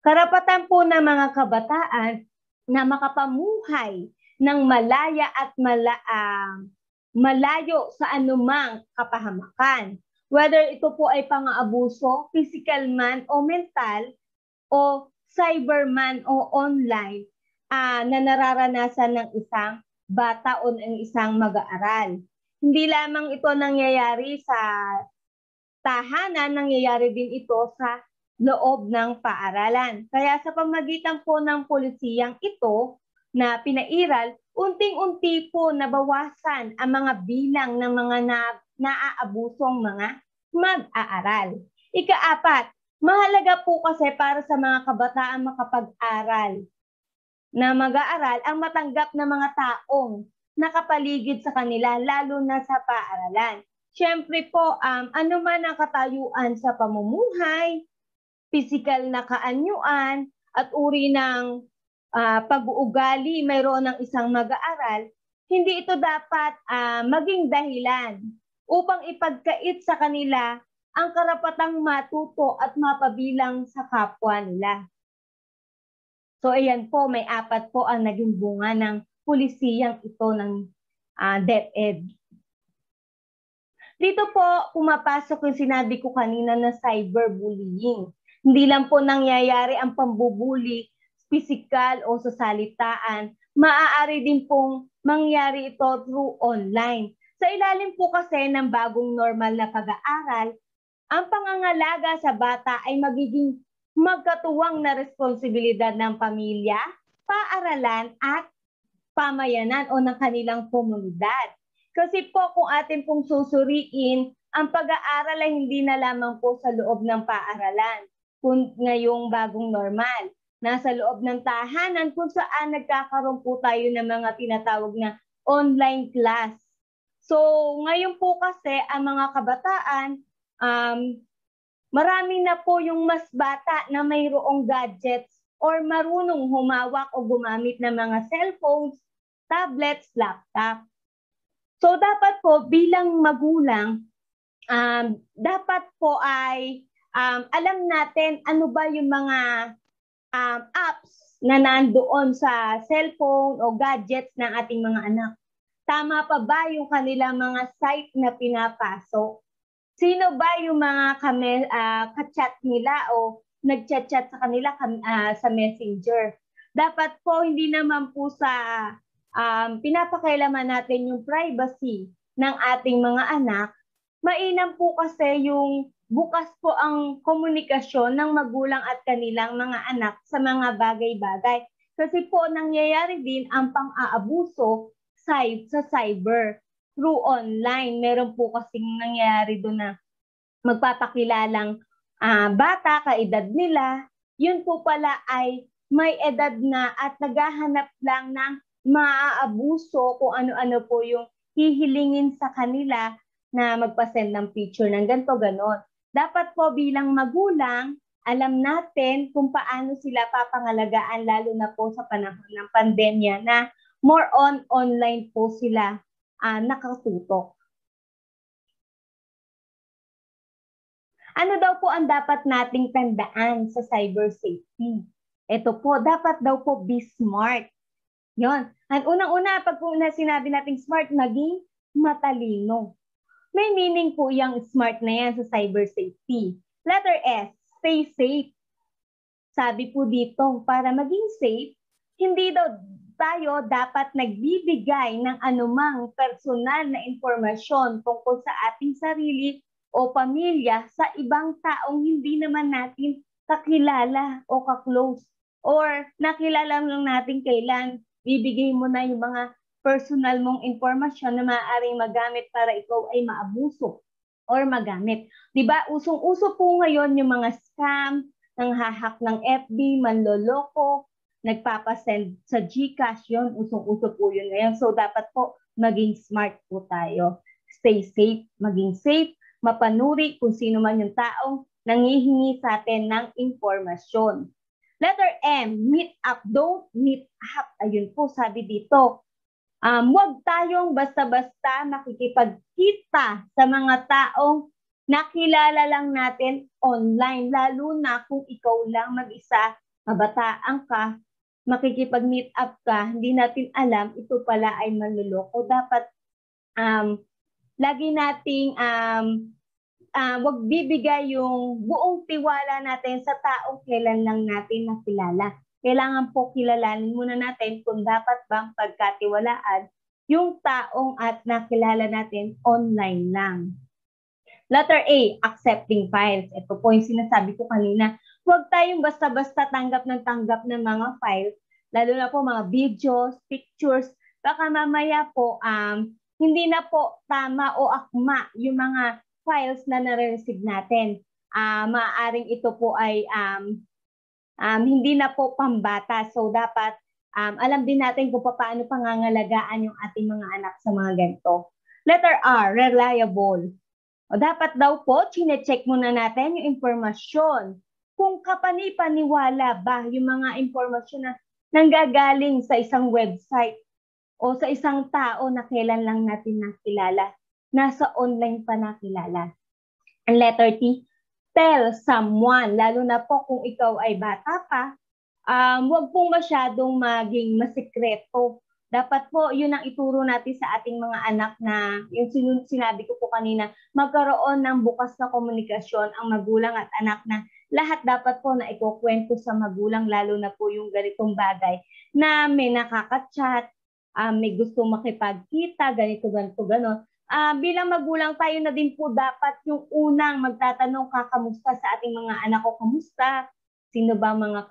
Karapatan po ng mga kabataan na makapamuhay ng malaya at malayo sa anumang kapahamakan. Whether ito po ay pang-aabuso, physical man o mental, o cyber man o online, na nararanasan ng isang bata o ng isang mag-aaral. Hindi lamang ito nangyayari sa tahanan, nangyayari din ito sa loob ng paaralan. Kaya sa pamagitan po ng polisiyang ito na pinairal, unting-unti po nabawasan ang mga bilang ng mga naaabusong mga mag-aaral. Ika-4, mahalaga po kasi para sa mga kabataan makapag-aral na mag-aaral ang matanggap ng mga taong nakapaligid sa kanila, lalo na sa paaralan. Siyempre po, ano man ang katayuan sa pamumuhay, pisikal na kaanyuan, at uri ng pag-uugali mayroon ng isang mag-aaral, hindi ito dapat maging dahilan upang ipagkait sa kanila ang karapatang matuto at mapabilang sa kapwa nila. So ayan po, may 4 po ang naging bunga ng pulisiyang ito ng DepEd. Dito po pumapasok yung sinabi ko kanina na cyberbullying. Hindi lang po nangyayari ang pambubuli pisikal o sa salitaan, maaari din pong mangyari ito through online. Sa ilalim po kasi ng bagong normal na pag-aaral, ang pangangalaga sa bata ay magiging magkatuwang na responsibilidad ng pamilya, paaralan at pamayanan o ng kanilang komunidad. Kasi po kung atin pong susuriin, ang pag-aaral ay hindi na lamang po sa loob ng paaralan, kung ngayong bagong normal. Nasa loob ng tahanan kung saan nagkakaroon po tayo ng mga tinatawag na online class. So ngayon po kasi ang mga kabataan, marami na po yung mas bata na mayroong gadgets or marunong humawak o gumamit ng mga cellphones, tablets, laptop. So dapat po bilang magulang, dapat po ay alam natin ano ba yung mga apps na nandoon sa cellphone o gadgets ng ating mga anak. Tama pa ba yung kanilang mga site na pinapasok? Sino ba yung mga ka-chat nila o nag-chat-chat sa kanila sa Messenger? Dapat po hindi naman po sa pinapakailaman natin yung privacy ng ating mga anak. Mainam po kasi yung bukas po ang komunikasyon ng magulang at kanilang mga anak sa mga bagay-bagay. Kasi po nangyayari din ang pang-aabuso sa cyber through online. Meron po kasing nangyayari doon na magpapakilalang bata, kaedad nila. Yun po pala ay may edad na at naghahanap lang ng maaabuso kung ano-ano po yung hihilingin sa kanila na magpa-send ng picture ng ganito, ganon. Dapat po bilang magulang, alam natin kung paano sila papangalagaan lalo na po sa panahon ng pandemya na more on online po sila nakatutok. Ano daw po ang dapat nating tandaan sa cyber safety? Ito po, dapat daw po be smart. Yon. At unang-una, pag sinabi nating smart, maging matalino. May meaning po yung smart na yan sa cyber safety. Letter S, stay safe. Sabi po dito, para maging safe, hindi daw tayo dapat nagbibigay ng anumang personal na informasyon tungkol sa ating sarili o pamilya sa ibang taong hindi naman natin kakilala o kaklose. Or nakilala lang natin kailan bibigay mo na yung mga personal mong informasyon na maaaring magamit para ikaw ay maabuso or magamit. Diba? Usong-uso po ngayon yung mga scam, nanghahack ng FB, manloloko, nagpapasend sa GCash, yun. Usong-uso po yun ngayon. So dapat po maging smart po tayo. Stay safe, maging safe, mapanuri kung sino man yung taong nanghihingi sa atin ng informasyon. Letter M, meet up, don't meet up. Ayun po, sabi dito. Huwag tayong basta-basta makikipagkita sa mga taong nakilala lang natin online, lalo na kung ikaw lang mag-isa, kabataan ka, makikipag-meet up ka, hindi natin alam, ito pala ay manluloko. Dapat lagi nating wag bibigay yung buong tiwala natin sa taong kailan lang natin nakilala. Kailangan po kilalanin muna natin kung dapat bang pagkatiwalaan yung taong at nakilala natin online lang. Letter A, accepting files. Ito po yung sinasabi ko kanina. Huwag tayong basta-basta tanggap ng mga files, lalo na po mga videos, pictures. Baka mamaya po hindi na po tama o akma yung mga files na nare-receive natin. Maaaring ito po ay hindi na po pambata. So dapat alam din natin kung paano pangangalagaan yung ating mga anak sa mga ganito. Letter R, reliable. O dapat daw po, chine-check muna natin yung impormasyon. Kung kapani-paniwala ba yung mga impormasyon na nanggagaling sa isang website o sa isang tao na kailan lang natin nakilala, nasa online pa nakilala. And letter T, tell someone, lalo na po kung ikaw ay bata pa, huwag pong masyadong maging masikreto. Dapat po, yun ang ituro natin sa ating mga anak na, yung sinabi ko po kanina, magkaroon ng bukas na komunikasyon ang magulang at anak na lahat dapat po na ikukwento sa magulang, lalo na po yung ganitong bagay na may nakaka-chat, may gusto makipagkita, ganito, gano'n. Bilang magulang tayo na din po dapat yung unang magtatanong kamusta sa ating mga anak ko, kamusta? Sino ba mga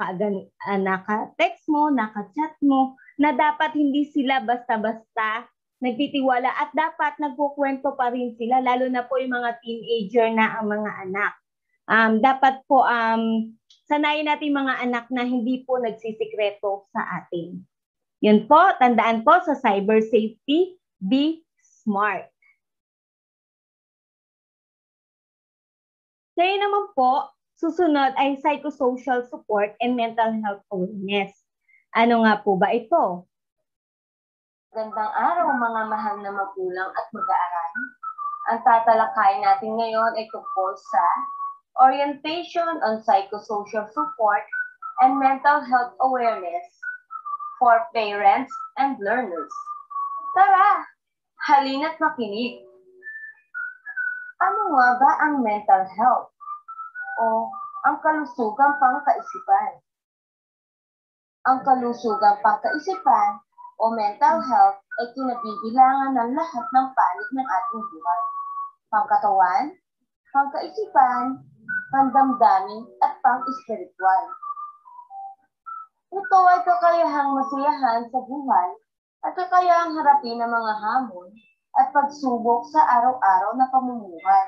naka-text mo, naka-chat mo, na dapat hindi sila basta-basta nagtitiwala at dapat nagkukwento pa rin sila, lalo na po yung mga teenager na ang mga anak. Dapat po sanayin natin mga anak na hindi po nagsisikreto sa atin. Yun po, tandaan po sa cyber safety, be smart. Ngayon naman po, susunod ay psychosocial support and mental health awareness. Ano nga po ba ito? Gandang araw mga mahal na magulang at mag-aaral. Ang tatalakayin natin ngayon ay tungkol sa Orientation on Psychosocial Support and Mental Health Awareness for Parents and Learners. Tara, halina't makinig. Ano nga ba ang mental health o ang kalusugang pangkaisipan? Ang kalusugang pangkaisipan o mental health ay kinabibilangan ng lahat ng panig ng ating buhay. Pangkatawan, pangkaisipan, pandamdamin at pang-espiritual. Ito ay kakayahang masiyahan sa buhay at kakayahang harapin ang mga hamon at pagsubok sa araw-araw na pamumuhay.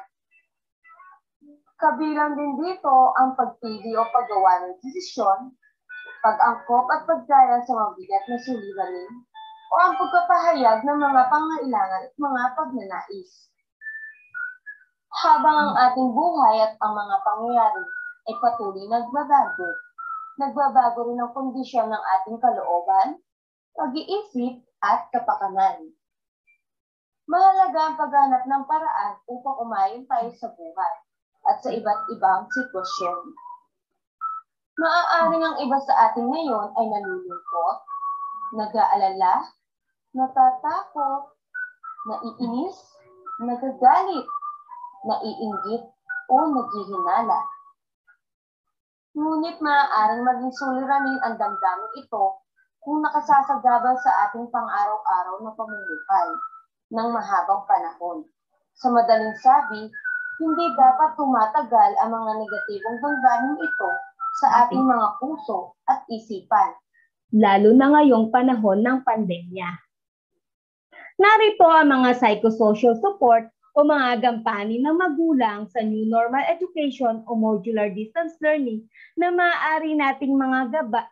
Kabilang din dito ang pagpili o paggawa ng desisyon, pag-angkop at pagdaya sa mabigat na suliranin, o ang pagpapahayag ng mga pangailangan at mga pagnanais. Habang ang ating buhay at ang mga pangyayari ay patuloy nagbabago rin ang kondisyon ng ating kalooban, pag-iisip at kapakanan. Mahalaga ang paghanap ng paraan upang umayon tayo sa buhay at sa iba't ibang sitwasyon. Maaaring ang iba sa atin ngayon ay nalulungkot, nag-aalala, natatakot, naiinis, nagagalit, naiinggit o naghihinala. Ngunit maaaring maging suliranin ang damdamin ito kung nakasasagabal sa ating pang-araw-araw na pamumuhay ng mahabang panahon. Sa madaling sabi, hindi dapat tumatagal ang mga negatibong damdamin ito sa ating mga puso at isipan. Lalo na ngayong panahon ng pandemya. Narito ang mga psychosocial support o mga gampanin ng magulang sa New Normal Education o Modular Distance Learning na maaari nating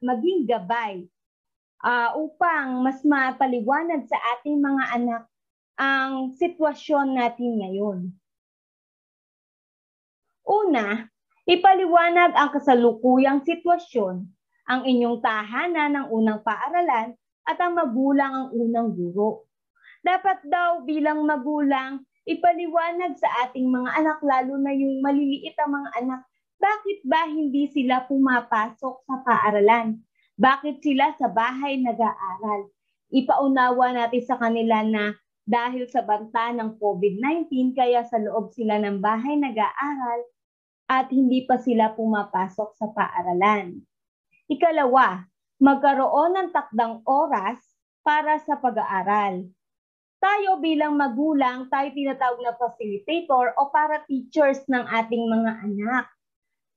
maging gabay upang mas mapaliwanag sa ating mga anak ang sitwasyon natin ngayon. Una, ipaliwanag ang kasalukuyang sitwasyon, ang inyong tahanan ng unang paaralan at ang magulang ang unang guro. Dapat daw bilang magulang, ipaliwanag sa ating mga anak, lalo na yung maliliit ang mga anak, bakit ba hindi sila pumapasok sa paaralan? Bakit sila sa bahay nag-aaral? Ipaunawa natin sa kanila na dahil sa banta ng COVID-19, kaya sa loob sila ng bahay nag-aaral at hindi pa sila pumapasok sa paaralan. Ikalawa, magkaroon ng takdang oras para sa pag-aaral. Tayo bilang magulang, tayo tinatawag na facilitator o para teachers ng ating mga anak.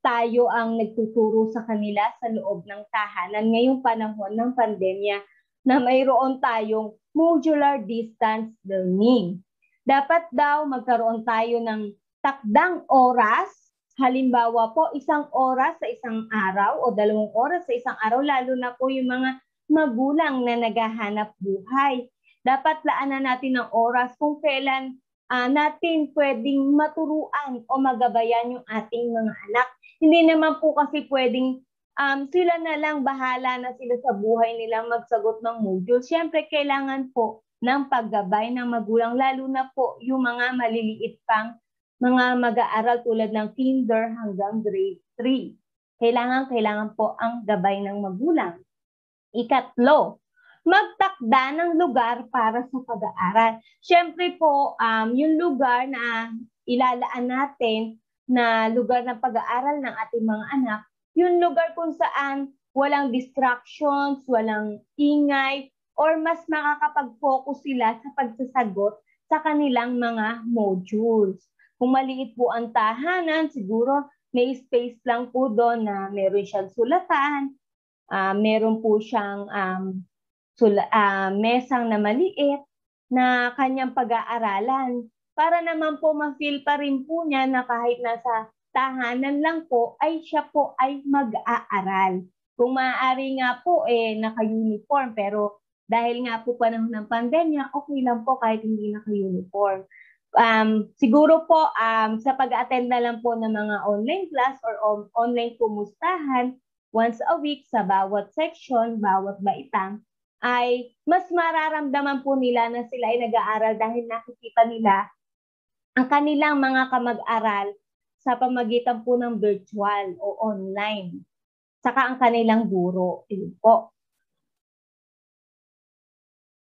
Tayo ang nagtuturo sa kanila sa loob ng tahanan ngayong panahon ng pandemya na mayroon tayong modular distance learning. Dapat daw magkaroon tayo ng takdang oras, halimbawa po 1 oras sa isang araw o 2 oras sa isang araw, lalo na po yung mga magulang na naghahanap buhay. Dapat laanan natin ng oras kung kailan natin pwedeng maturuan o magabayan yung ating mga anak. Hindi naman po kasi pwedeng sila na lang bahala na sila sa buhay nilang magsagot ng module. Siyempre, kailangan po ng paggabay ng magulang, lalo na po yung mga maliliit pang mga mag-aaral tulad ng kinder hanggang grade 3. Kailangan po ang gabay ng magulang. Ikatlo, magtakda ng lugar para sa pag-aaral. Siyempre po, yung lugar na ilalaan natin na lugar ng pag-aaral ng ating mga anak, yung lugar kung saan walang distractions, walang ingay, or mas makakapag-focus sila sa pagsasagot sa kanilang mga modules. Kung maliit po ang tahanan, siguro may space lang po doon na meron siyang sulatan, meron po siyang mesang na maliit na kanyang pag-aaralan. Para naman po ma-feel pa rin po niya na kahit nasa tahanan lang po, ay siya po ay mag-aaral. Kung maaari nga po, naka-uniform, pero dahil nga po panahon ng pandemya, okay lang po kahit hindi naka-uniform. Siguro po, sa pag-attend na lang po ng mga online class or online kumustahan, once a week sa bawat section, bawat baitang, ay mas mararamdaman po nila na sila ay nag-aaral dahil nakikita nila ang kanilang mga kamag-aral sa pamagitan po ng virtual o online. Saka ang kanilang guro. Yun po.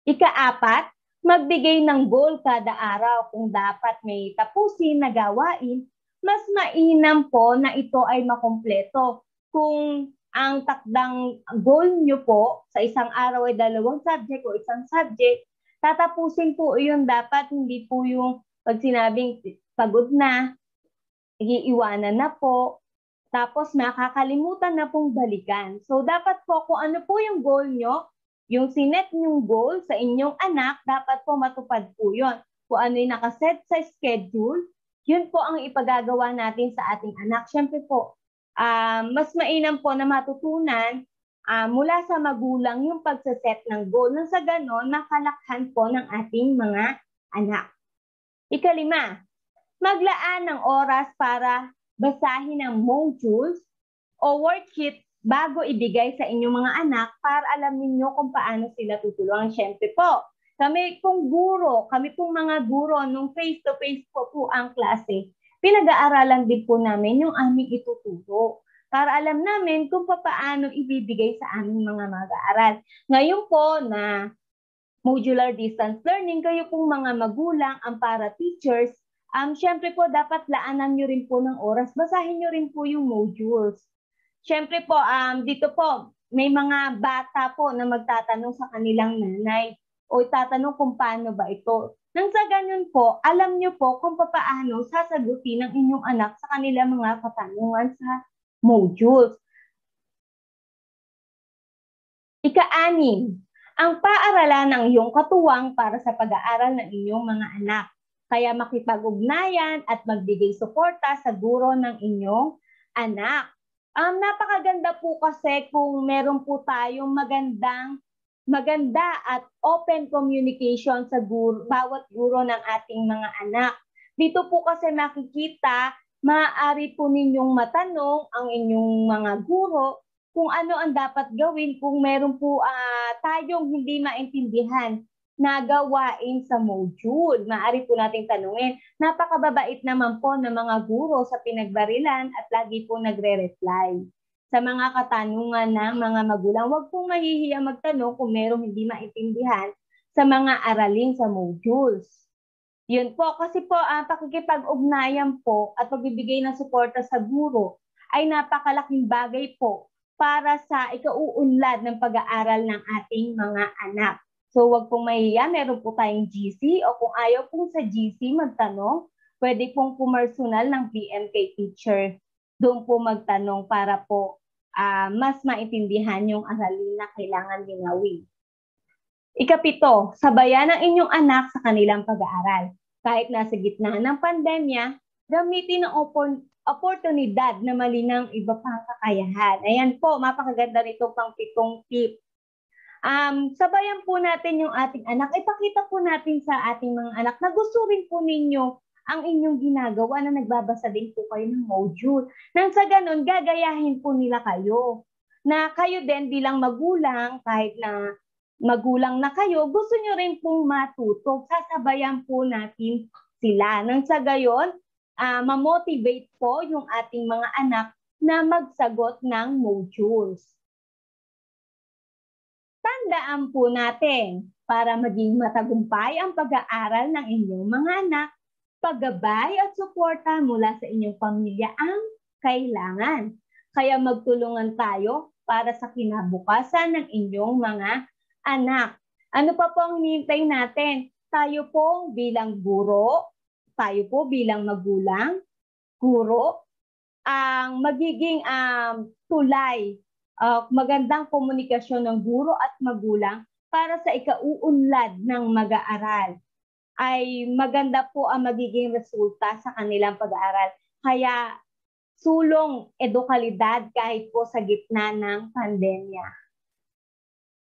Ika-4, magbigay ng goal kada araw kung dapat may tapusin na gawain. Mas mainam po na ito ay makumpleto. Kung ang takdang goal nyo po sa isang araw ay 2 subject o 1 subject, tatapusin po yun dapat, hindi po yung pag sinabing pagod na, iiwanan na po, tapos makakalimutan na pong balikan. So dapat po kung ano po yung goal nyo, yung sinet nyong goal sa inyong anak, dapat po matupad po yun. Kung ano yung nakaset sa schedule, yun po ang ipagagawa natin sa ating anak. Siyempre po, mas mainam po na matutunan mula sa magulang yung pagsaset ng goal. Nang sa ganon, makalakhan po ng ating mga anak. Ika-5, maglaan ng oras para basahin ang modules o worksheet bago ibigay sa inyong mga anak para alam ninyo kung paano sila tutulungan. Siyempre po, kami pong mga guro, nung face-to-face po ang klase, pinag-aaralan din po namin yung aming ituturo para alam namin kung paano ibibigay sa aming mga mag-aaral. Ngayon po na modular distance learning, kayo pong mga magulang, ang para-teachers, syempre po dapat laanan nyo rin po ng oras, basahin nyo rin po yung modules. Syempre po, dito po, may mga bata po na magtatanong sa kanilang nanay o tatanong kung paano ba ito. Nang sa ganyan po, alam nyo po kung paano sasagutin ng inyong anak sa kanilang mga katanungan sa modules. Ika-6, ang paaralan ng iyong katuwang para sa pag-aaral ng inyong mga anak. Kaya makipag-ugnayan at magbigay suporta sa guro ng inyong anak. Napakaganda po kasi kung meron po tayong maganda at open communication sa bawat guro ng ating mga anak. Dito po kasi makikita, maaari po ninyong matanong ang inyong mga guro kung ano ang dapat gawin kung meron po tayong hindi maintindihan na gawain sa module. Maaari po nating tanungin. Napakababait naman po ng mga guro sa Pinagbarilan at lagi po nagre-reply. sa mga katanungan ng mga magulang. Huwag pong mahihiya magtanong kung merong hindi maintindihan sa mga aralin sa modules. Yun po, kasi po pakikipag-ugnayan po at pagbibigay ng suporta sa guro ay napakalaking bagay po para sa ikauunlad ng pag-aaral ng ating mga anak. So huwag pong mahihiya, meron po tayong GC o kung ayaw pong sa GC magtanong, pwede pong pumersonal ng PMK teacher. Doon po magtanong para po mas maintindihan yung aralin na kailangan linawin. Ikapito, sabayan ang inyong anak sa kanilang pag-aaral. Kahit nasa gitna ng pandemya, gamitin ang oportunidad na malinang iba pang kakayahan. Ayan po, mapakaganda nito pang 7 tip. Sabayan po natin yung ating anak. Ipakita po natin sa ating mga anak na gusto rin po ninyo ang inyong ginagawa na nagbabasa din po kayo ng module. Nang sa ganun, gagayahin po nila kayo. Na kayo din bilang magulang, kahit na magulang na kayo, gusto nyo rin pong matuto. Sasabayan po natin sila. Nang sa gayon, ma-motivate po yung ating mga anak na magsagot ng modules. Tandaan po natin, para maging matagumpay ang pag-aaral ng inyong mga anak, paggabay at suporta mula sa inyong pamilya ang kailangan. Kaya magtulungan tayo para sa kinabukasan ng inyong mga anak. Ano pa po ang hinihintay natin? Tayo po bilang guro, tayo po bilang magulang, guro, ang magiging tulay, magandang komunikasyon ng guro at magulang para sa ikauunlad ng mag-aaral. Ay maganda po ang magiging resulta sa kanilang pag-aaral. Kaya sulong edukalidad kahit po sa gitna ng pandemya.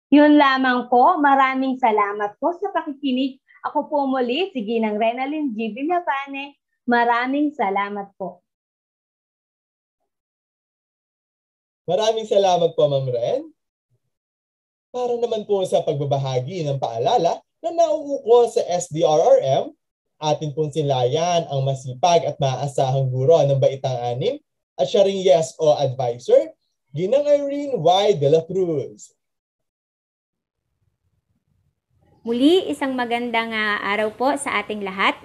Yun lamang po. Maraming salamat po sa pakikinig. Ako po muli, si Ginang Renalyn G. Villapane. Maraming salamat po. Maraming salamat po, Ma'am Ren. Para naman po sa pagbabahagi ng paalala na nauuko sa SDRRM, atin pong silayan ang masipag at maaasahang guro ng Baitang 6 at siya ring YES-O advisor, Ginang Irene Y. de la Cruz. Muli, isang magandang araw po sa ating lahat.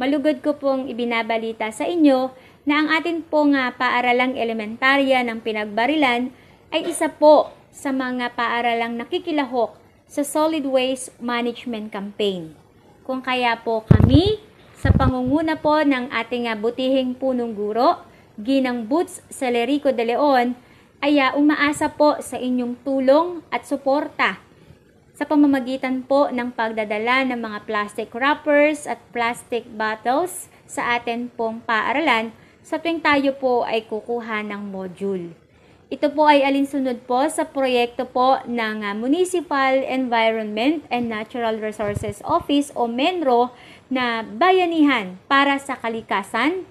Malugod ko pong ibinabalita sa inyo na ang atin pong paaralang elementarya ng Pinagbarilan ay isa po sa mga paaralang nakikilahok sa Solid Waste Management Campaign. Kung kaya po kami, sa pangunguna po ng ating butihing punong guro, Ginang Boots Celerico de Leon, ay umaasa po sa inyong tulong at suporta sa pamamagitan po ng pagdadala ng mga plastic wrappers at plastic bottles sa atin pong paaralan sa tuwing tayo po ay kukuha ng module. Ito po ay alinsunod po sa proyekto po ng Municipal Environment and Natural Resources Office o MENRO na bayanihan para sa kalikasan,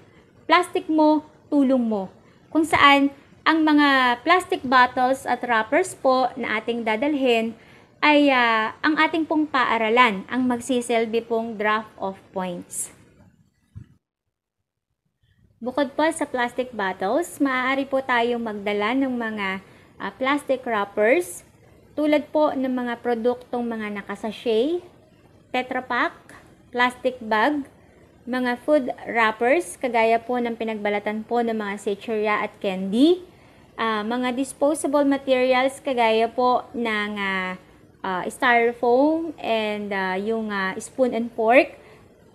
plastic mo, tulong mo, kung saan ang mga plastic bottles at wrappers po na ating dadalhin ay ang ating pong paaralan ang magsisilbi pong draft of points. Bukod po sa plastic bottles, maaari po tayong magdala ng mga plastic wrappers tulad po ng mga produktong mga nakasachet, Tetra Pak, plastic bag, mga food wrappers kagaya po ng pinagbalatan po ng mga sachet at candy, mga disposable materials kagaya po ng styrofoam and yung spoon and fork,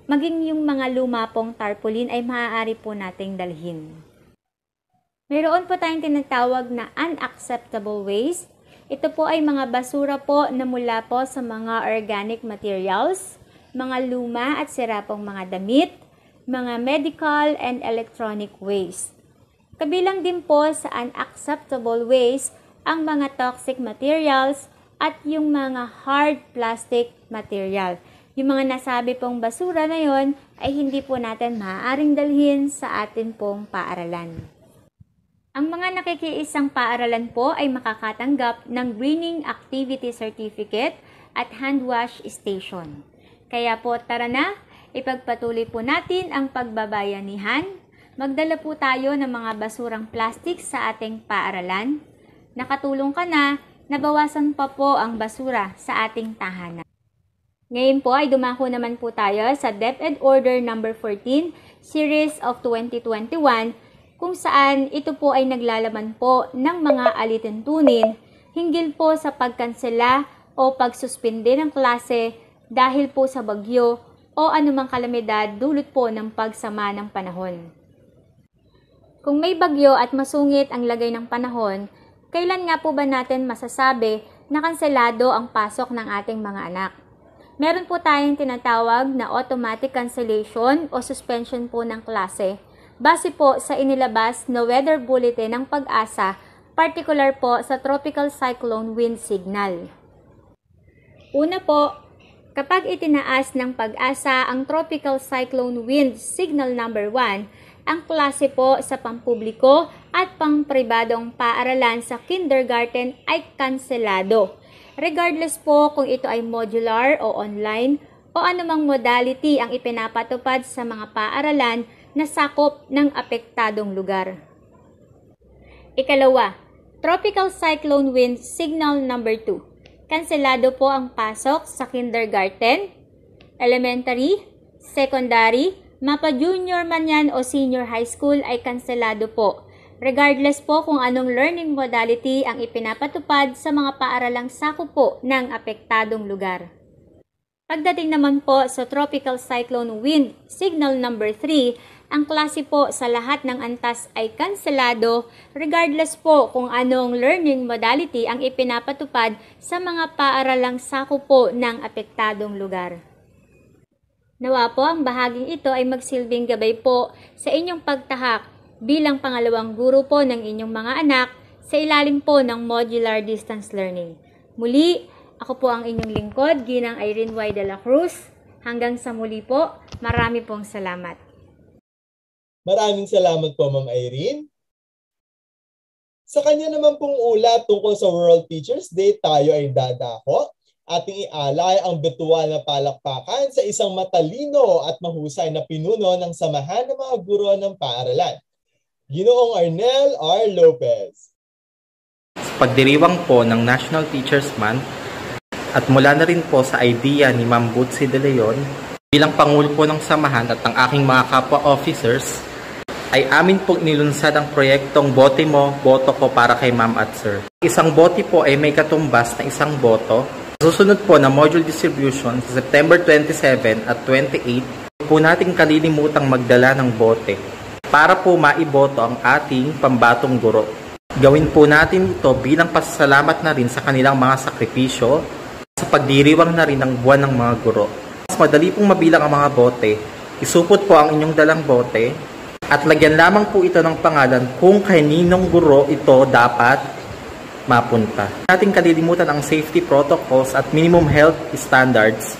maging yung mga luma pong tarpaulin ay maaari po nating dalhin. Mayroon po tayong tinatawag na unacceptable waste. Ito po ay mga basura po na mula po sa mga organic materials, mga luma at sira pong mga damit, mga medical and electronic waste. Kabilang din po sa unacceptable waste ang mga toxic materials at yung mga hard plastic material. Yung mga nasabi pong basura na yon ay hindi po natin maaaring dalhin sa atin pong paaralan. Ang mga nakikiisang paaralan po ay makakatanggap ng Greening Activity Certificate at Hand Wash Station. Kaya po tara na, ipagpatuloy po natin ang pagbabayanihan, Magdala po tayo ng mga basurang plastic sa ating paaralan. Nakatulong ka na, nabawasan pa po ang basura sa ating tahanan. Ngayon po ay dumako naman po tayo sa DepEd Order No. 14, Series of 2021, kung saan ito po ay naglalaman po ng mga alituntunin hinggil po sa pagkansela o pagsuspinde ng klase dahil po sa bagyo o anumang kalamidad dulot po ng pagsama ng panahon. Kung may bagyo at masungit ang lagay ng panahon, kailan nga po ba natin masasabi na kanselado ang pasok ng ating mga anak? Meron po tayong tinatawag na automatic cancellation o suspension po ng klase base po sa inilabas na weather bulletin ng Pag-asa, particular po sa tropical cyclone wind signal. Una po, kapag itinaas ng Pag-asa ang tropical cyclone wind signal number 1, ang klase po sa pampubliko at pangpribadong paaralan sa kindergarten ay kanselado. Regardless po kung ito ay modular o online o anumang modality ang ipinapatupad sa mga paaralan na sakop ng apektadong lugar. Ikalawa, tropical cyclone wind signal number 2. Kanselado po ang pasok sa kindergarten, elementary, secondary, mapa junior man yan o senior high school ay kanselado po. Regardless po kung anong learning modality ang ipinapatupad sa mga paaralang sakop po ng apektadong lugar. Pagdating naman po sa tropical cyclone wind signal number 3, ang klase po sa lahat ng antas ay kanselado regardless po kung anong learning modality ang ipinapatupad sa mga paaralang sakop po ng apektadong lugar. Nawa po ang bahaging ito ay magsilbing gabay po sa inyong pagtahak bilang pangalawang guro po ng inyong mga anak sa ilalim po ng modular distance learning. Muli, ako po ang inyong lingkod, Ginang Irene Y. de la Cruz. Hanggang sa muli po, marami pong salamat. Maraming salamat po, Ma'am Irene. Sa kanya naman pong ulat tungkol sa World Teachers Day, tayo ay dadako. Ating ialay ang virtual na palakpakan sa isang matalino at mahusay na pinuno ng samahan ng mga guro ng paaralan. Ginoong Arnel R. Lopez. Pagdiriwang po ng National Teachers Month at mula na rin po sa idea ni Ma'am Butsi de Leon, bilang Pangulo po ng samahan at ang aking mga kapwa officers, ay amin pong nilunsad ang proyektong Bote Mo, Boto Ko para kay Ma'am at Sir. Isang bote po ay may katumbas na isang boto. Susunod po na module distribution sa September 27 at 28, po nating kalilimutang magdala ng bote para po maiboto ang ating pambatong guro. Gawin po natin ito bilang pasasalamat na rin sa kanilang mga sakripisyo sa pagdiriwang na rin ng buwan ng mga guro. Mas madali pong mabilang ang mga bote, isupot po ang inyong dalang bote at lagyan lamang po ito ng pangalan kung kaninong guro ito dapat mapunta. Nating kalilimutan ang safety protocols at minimum health standards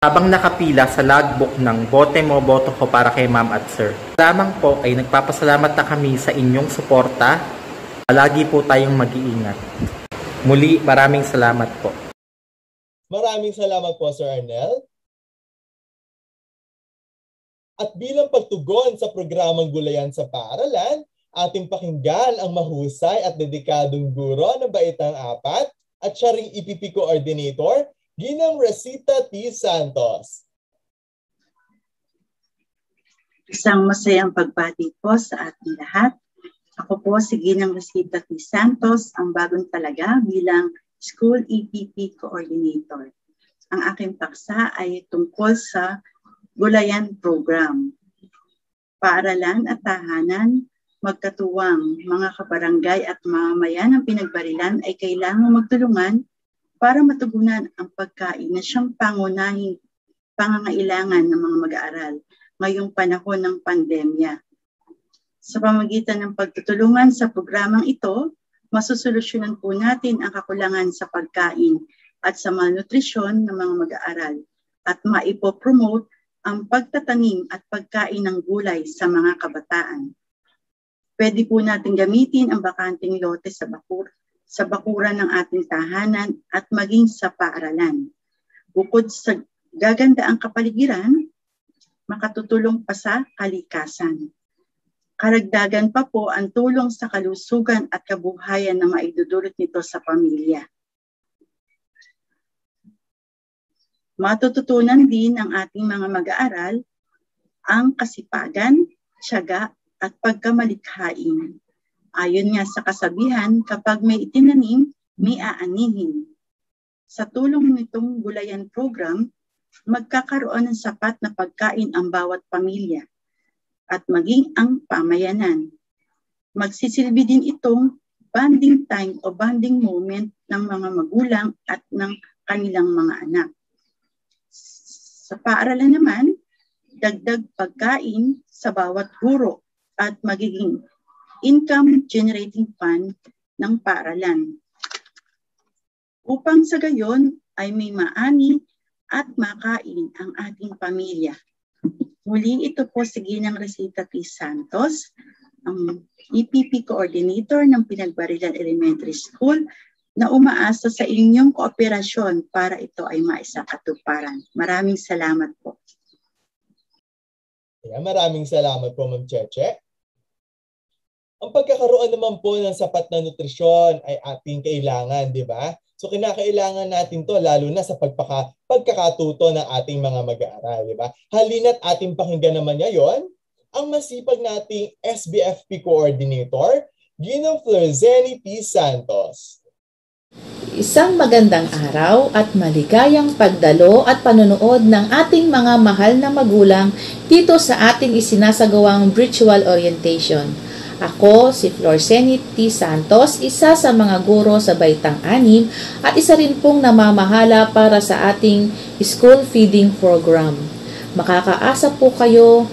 habang nakapila sa logbook ng Bote Mo, Boto Ko para kay Ma'am at Sir. Lamang po ay nagpapasalamat na kami sa inyong suporta. Palagi po tayong mag-iingat. Muli, maraming salamat po. Maraming salamat po, Sir Arnel. At bilang pagtugon sa programang Gulayan sa Paaralan, ating pakinggan ang mahusay at dedikadong guro ng Baitang 4 at siya ring EPP Coordinator, Ginang Rosita T. Santos. Isang masayang pagbati po sa ating lahat. Ako po si Ginang Rosita T. Santos, ang bagong talaga bilang School EPP Coordinator. Ang aking paksa ay tungkol sa Gulayan Program. Paaralan at tahanan, magkatuwang, mga kabarangay at mamamayan ng Pinagbarilan ay kailangang magtulungan para matugunan ang pagkain na siyang pangunahing pangangailangan ng mga mag-aaral ngayong panahon ng pandemya. Sa pamamagitan ng pagtutulungan sa programang ito, masusolusyonan po natin ang kakulangan sa pagkain at sa malnutrisyon ng mga mag-aaral at maipopromote ang pagtatanim at pagkain ng gulay sa mga kabataan. Pwede po natin gamitin ang bakanting lote sa bakuran ng ating tahanan at maging sa paaralan. Bukod sa gaganda ang kapaligiran, makatutulong pa sa kalikasan. Karagdagan pa po ang tulong sa kalusugan at kabuhayan na maidudulot nito sa pamilya. Matututunan din ng ating mga mag-aaral ang kasipagan, tiyaga at pagkamalikhain. Ayon nga sa kasabihan, kapag may itinanim, may aanihin. Sa tulong nitong gulayan program, magkakaroon ng sapat na pagkain ang bawat pamilya at maging ang pamayanan. Magsisilbi din itong bonding time o bonding moment ng mga magulang at ng kanilang mga anak. Sa paaralan naman, dagdag pagkain sa bawat guro at magiging income generating fund ng paaralan. Upang sa gayon ay may maani at makain ang ating pamilya. Muli ito po si Ginang Resita T. Santos, ang EPP Coordinator ng Pinagbarilan Elementary School na umaasa sa inyong kooperasyon para ito ay maisakatuparan. Maraming salamat po. Maraming salamat po, Ma'am Cheche. Ang pagkakaroon naman po ng sapat na nutrisyon ay ating kailangan, di ba? So kinakailangan natin to lalo na sa pagkakatuto ng ating mga mag-aaral, di ba? Halina't ating pakinggan naman ngayon ang masipag nating SBFP Coordinator, Ginang Florzeni P. Santos. Isang magandang araw at maligayang pagdalo at panonood ng ating mga mahal na magulang dito sa ating isinasagawang virtual orientation. Ako si Florzeni T. Santos, isa sa mga guro sa Baitang 6 at isa rin pong namamahala para sa ating school feeding program. Makakaasa po kayo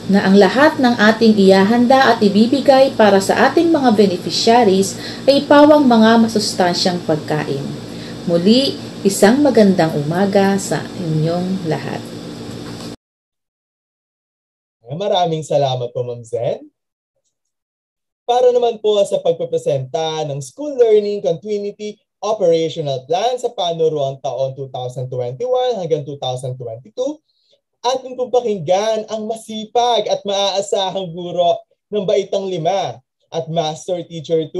na ang lahat ng ating iyahanda at ibibigay para sa ating mga beneficiaries ay pawang mga masustansyang pagkain. Muli, isang magandang umaga sa inyong lahat. Maraming salamat po, Ma'am Zen. Para naman po sa pagpapresenta ng School Learning Continuity Operational Plan sa panuruang taon 2021 hanggang 2022, ating pagpakinggan ang masipag at maaasahang guro ng Baitang 5 at Master Teacher 2,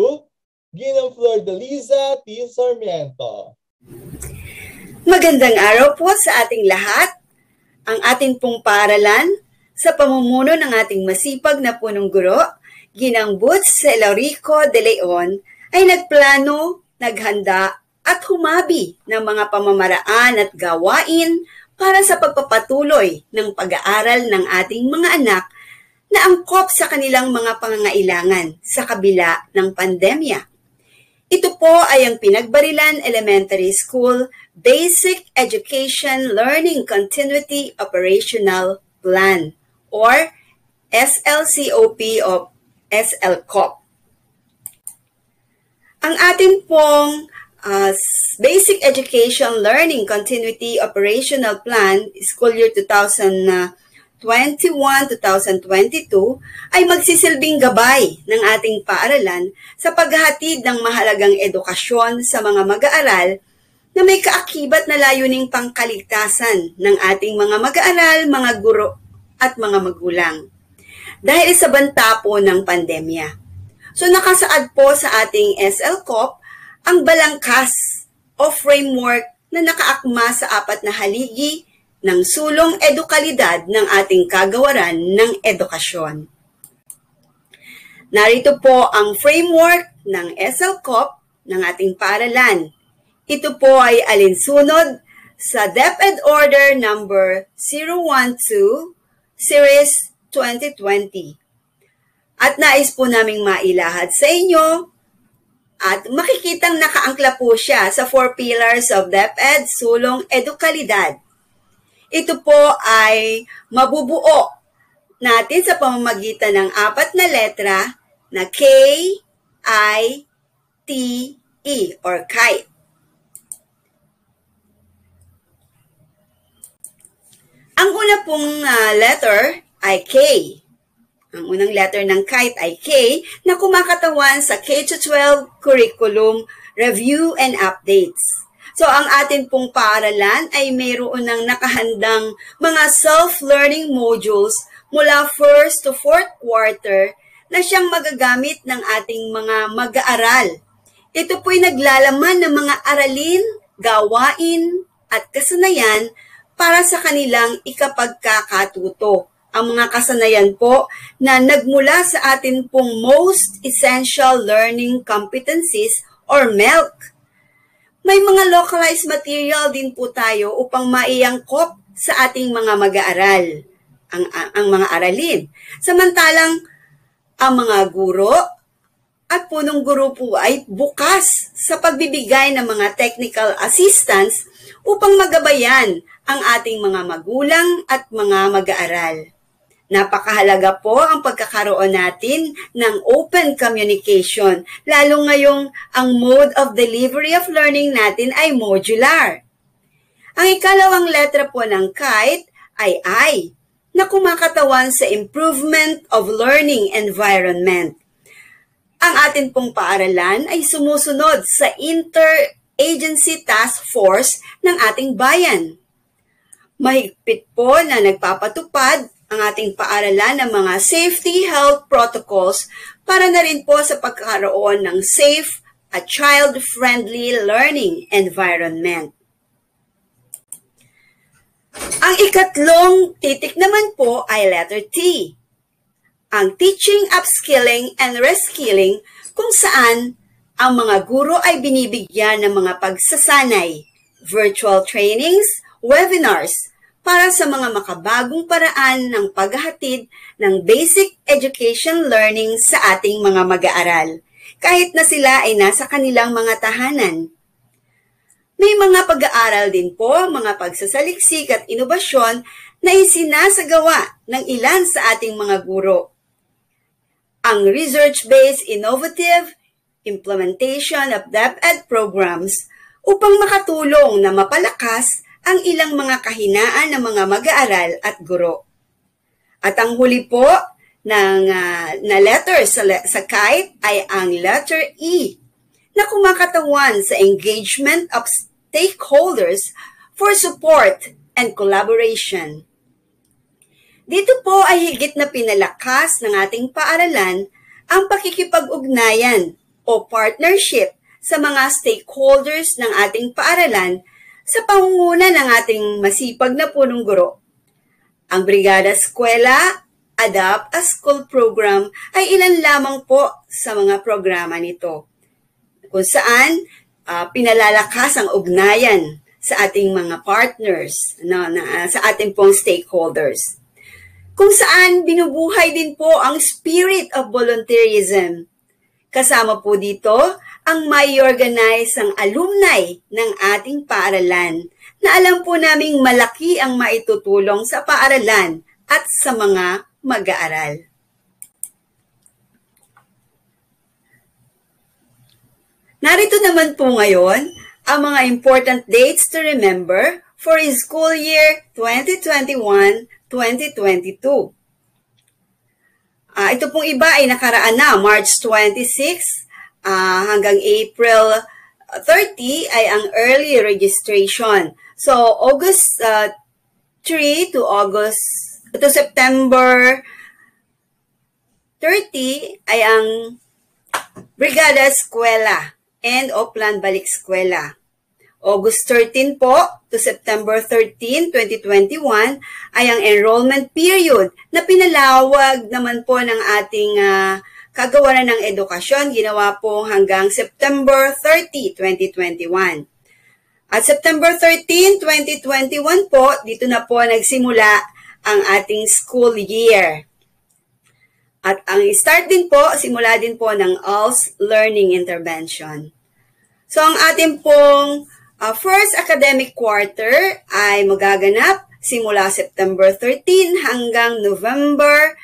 Ginang Flordeliza T. Sarmiento. Magandang araw po sa ating lahat. Ang ating pong paaralan sa pamumuno ng ating masipag na punong guro, Ginang Boots Celorico de Leon, ay nagplano, naghanda at humabi ng mga pamamaraan at gawain para sa pagpapatuloy ng pag-aaral ng ating mga anak na angkop sa kanilang mga pangangailangan sa kabila ng pandemya. Ito po ay ang Pinagbarilan Elementary School Basic Education Learning Continuity Operational Plan or SLCOP of SLCOP. Ang ating pong Basic Education Learning Continuity Operational Plan, School Year 2021-2022, ay magsisilbing gabay ng ating paaralan sa paghahatid ng mahalagang edukasyon sa mga mag-aaral na may kaakibat na layuning pangkaligtasan ng ating mga mag-aaral, mga guro at mga magulang. Dahil sa banta po ng pandemya. So nakasaad po sa ating SLCOP ang balangkas o framework na nakaakma sa 4 na haligi ng sulong edukalidad ng ating kagawaran ng edukasyon. Narito po ang framework ng SLCOP ng ating paaralan. Ito po ay alinsunod sa DepEd Order number 012 Series 2020. At nais po naming mailahad sa inyo at makikitang nakaangkla po siya sa 4 pillars of DepEd Sulong Edukalidad. Ito po ay mabubuo natin sa pamamagitan ng 4 na letra na K, I, T, E or KITE. Ang una pong letter ay K. Ang unang letter ng KITE ay K na kumakatawan sa K-12 Curriculum Review and Updates. So ang atin pong paaralan ay mayroon ng nakahandang mga self-learning modules mula 1st to 4th quarter na siyang magagamit ng ating mga mag-aaral. Ito po'y naglalaman ng mga aralin, gawain, at kasanayan para sa kanilang ikapagkakatuto. Ang mga kasanayan po na nagmula sa atin pong Most Essential Learning Competencies or MELC. May mga localized material din po tayo upang maiangkop sa ating mga mag-aaral, ang mga aralin. Samantalang ang mga guro at punong guro po ay bukas sa pagbibigay ng mga technical assistance upang magabayan ang ating mga magulang at mga mag-aaral. Napakahalaga po ang pagkakaroon natin ng open communication, lalo ngayong ang mode of delivery of learning natin ay modular. Ang ikalawang letra po ng KITE ay I, na kumakatawan sa improvement of learning environment. Ang atin pong paaralan ay sumusunod sa Interagency Task Force ng ating bayan. Mahigpit po na nagpapatupad ang ating paaralan ng mga safety health protocols para na rin po sa pagkakaroon ng safe at child-friendly learning environment. Ang ikatlong titik naman po ay letter T, ang teaching, upskilling, and reskilling, kung saan ang mga guro ay binibigyan ng mga pagsasanay, virtual trainings, webinars, para sa mga makabagong paraan ng paghahatid ng basic education learning sa ating mga mag-aaral, kahit na sila ay nasa kanilang mga tahanan. May mga pag-aaral din po, mga pagsasaliksik at inobasyon na isinasagawa ng ilan sa ating mga guro. Ang research-based innovative implementation of DepEd programs upang makatulong na mapalakas ang ilang mga kahinaan ng mga mag-aaral at guro. At ang huli po na letter sa KITE ay ang letter E, na kumakatawan sa engagement of stakeholders for support and collaboration. Dito po ay higit na pinalakas ng ating paaralan ang pakikipag-ugnayan o partnership sa mga stakeholders ng ating paaralan sa pangunguna ng ating masipag na punong guro. Ang Brigada Eskwela Adapt a School Program ay ilan lamang po sa mga programa nito, kung saan pinalalakas ang ugnayan sa ating mga partners, sa ating pong stakeholders. Kung saan binubuhay din po ang spirit of volunteerism. Kasama po dito ang may organize ang alumni ng ating paaralan na alam po naming malaki ang maitutulong sa paaralan at sa mga mag-aaral. Narito naman po ngayon ang mga important dates to remember for school year 2021-2022. Ito pong iba ay nakaraan na, March 26 hanggang April 30 ay ang early registration. So, August 3 to September 30 ay ang Brigada Eskwela and Oplan Balik Eskwela. August 13 po to September 13, 2021 ay ang enrollment period na pinalawag naman po ng ating kagawaran ng edukasyon. Ginawa po hanggang September 30, 2021. At September 13, 2021 po, dito na po nagsimula ang ating school year. At ang start din po, simula din po ng ALS Learning Intervention. So ang ating pong first academic quarter ay magaganap simula September 13 hanggang November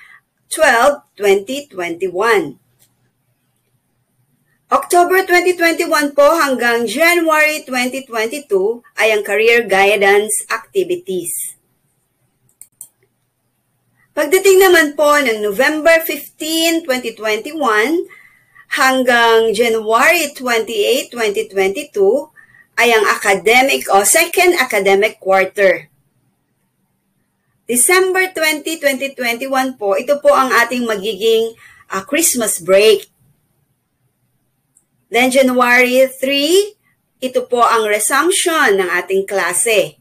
12, 2021. October 2021 po hanggang January 2022 ay ang career guidance activities. Pagdating naman po ng November 15, 2021 hanggang January 28, 2022 ay ang academic o second academic quarter. December 20, 2021 po, ito po ang ating magiging Christmas break. Then January 3, ito po ang resumption ng ating klase.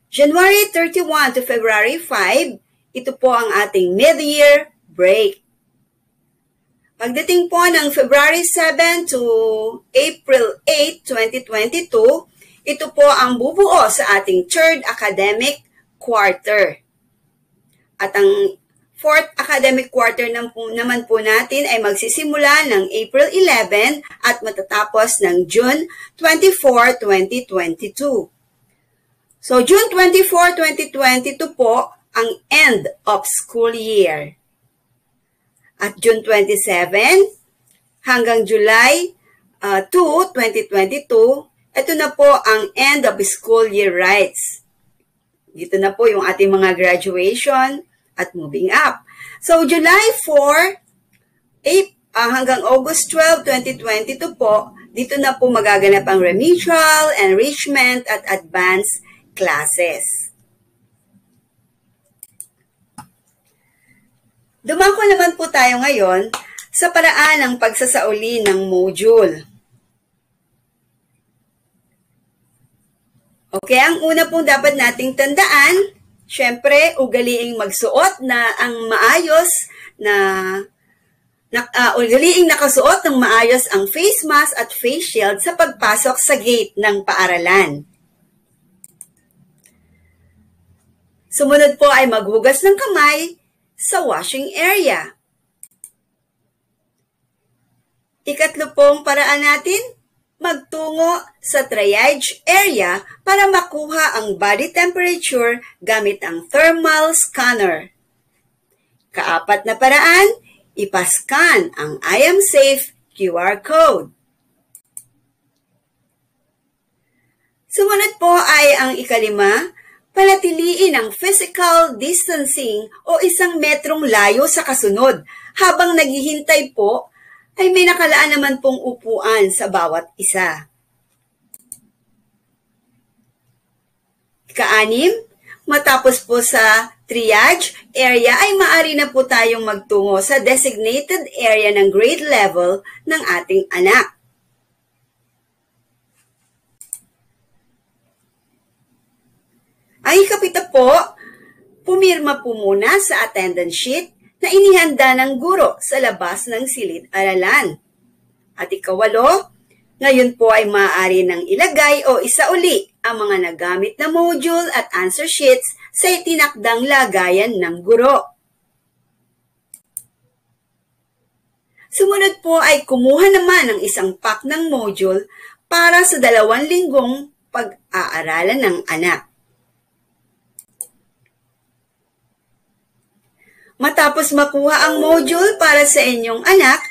January 31 to February 5, ito po ang ating mid-year break. Pagdating po ng February 7 to April 8, 2022, ito po ang bubuo sa ating third academic quarter. At ang fourth academic quarter naman po natin ay magsisimula ng April 11 at matatapos ng June 24, 2022. So June 24, 2022 po ang end of school year. At June 27 hanggang July 2, 2022, ito na po ang end of school year rites. Dito na po yung ating mga graduation at moving up. So July 4 hanggang August 12, 2022 po, dito na po magaganap ang remedial, enrichment at advanced classes. Dumako naman po tayo ngayon sa paraan ng pagsasauli ng module. Okay, ang una pong dapat nating tandaan, syempre, ugaliing magsuot na ang maayos ugaliing nakasuot ng maayos ang face mask at face shield sa pagpasok sa gate ng paaralan. Sumunod po ay maghugas ng kamay sa washing area. Ikatlo pong paraan natin, magtungo sa triage area para makuha ang body temperature gamit ang thermal scanner. Kaapat na paraan, ipascan ang I am safe QR code. Sumunod po ay ang ikalima, panatiliin ang physical distancing o 1 metrong layo sa kasunod. Habang naghihintay po, ay may nakalaan naman pong upuan sa bawat isa. Ika-6, matapos po sa triage area ay maaari na po tayong magtungo sa designated area ng grade level ng ating anak. Ang ikapito po, pumirma po muna sa attendance sheet na inihanda ng guro sa labas ng silid-aralan. At ikawalo, ngayon po ay maaari nang ilagay o isauli ang mga nagamit na module at answer sheets sa itinakdang lagayan ng guro. Sumunod po ay kumuha naman ng 1 pack ng module para sa 2 linggong pag-aaralan ng anak. Matapos makuha ang module para sa inyong anak,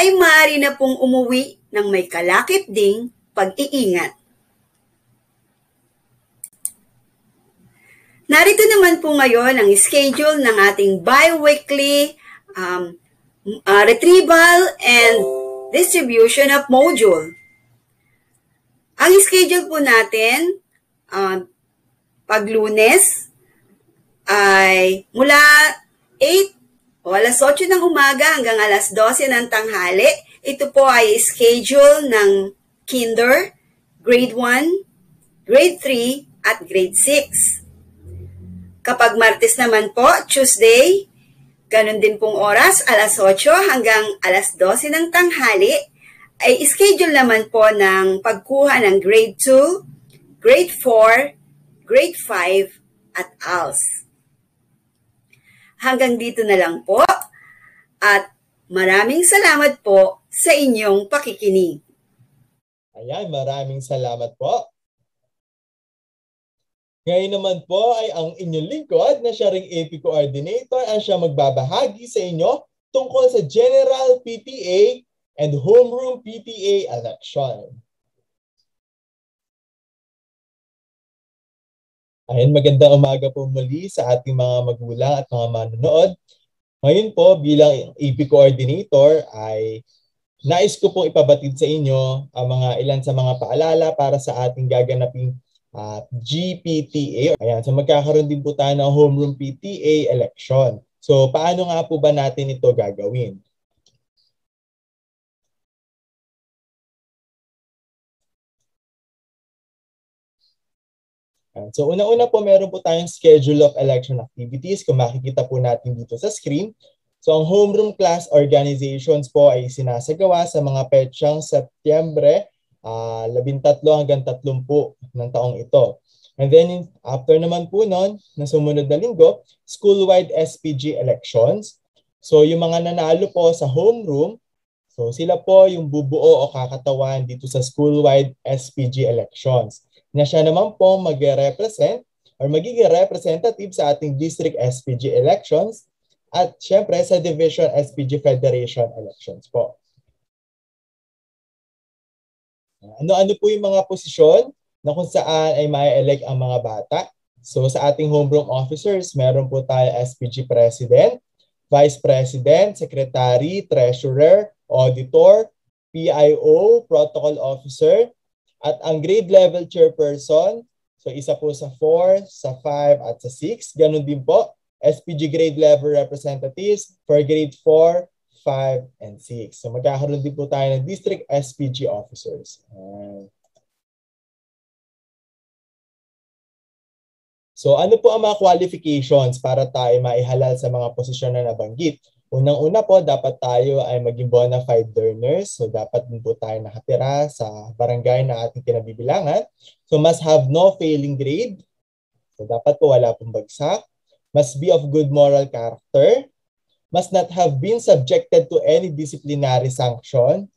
ay maaari na pong umuwi ng may kalakip ding pag-iingat. Narito naman po ngayon ang schedule ng ating bi-weekly retrieval and distribution of module. Ang schedule po natin, pag Lunes, ay mula 8 o alas 8 ng umaga hanggang alas 12 ng tanghali. Ito po ay schedule ng Kinder, Grade 1, Grade 3, at Grade 6. Kapag Martes naman po, Tuesday, ganun din pong oras, alas 8 hanggang alas 12 ng tanghali, ay schedule naman po ng pagkuha ng Grade 2, Grade 4, Grade 5, at ALS. Hanggang dito na lang po at maraming salamat po sa inyong pakikinig. Ayan, maraming salamat po. Ngayon naman po ay ang inyong lingkod na siya ring AP Coordinator ang siya magbabahagi sa inyo tungkol sa General PTA and Homeroom PTA election. Ayan, magandang umaga po muli sa ating mga magulang at mga manonood. Ngayon po bilang AP Coordinator ay nais ko pong ipabatid sa inyo ang mga ilan sa mga paalala para sa ating gaganaping GPTA. Ayan, so magkakaroon din po tayo ng Homeroom PTA election. So paano nga po ba natin ito gagawin? So una-una po, meron po tayong schedule of election activities kung makikita po natin dito sa screen. So ang homeroom class organizations po ay sinasagawa sa mga petsang Setyembre 13 hanggang 30 ng taong ito. And then after naman po nun, na sumunod na linggo, school-wide SPG elections. So yung mga nanalo po sa homeroom, so sila po yung bubuo o kakatawan dito sa school-wide SPG elections. Na siya naman po mag-represent or magiging representative sa ating district SPG elections at syempre sa division SPG Federation elections po. Ano-ano po yung mga posisyon na kung saan ay ma-elect ang mga bata? So sa ating homeroom officers, meron po tayo SPG President, Vice President, Secretary, Treasurer, Auditor, PIO, Protocol Officer, at ang grade level chairperson, so isa po sa 4, sa 5, at sa 6. Ganun din po, SPG grade level representatives for grade 4, 5, and 6. So magkakaroon din po tayo ng district SPG officers. So ano po ang mga qualifications para tayo maihalal sa mga posisyon na nabanggit? Unang-una po, dapat tayo ay maging bona fide learners. So dapat din po tayo nakatira sa barangay na ating kinabibilangan. So must have no failing grade. So dapat po wala pong bagsak. Must be of good moral character. Must not have been subjected to any disciplinary sanction.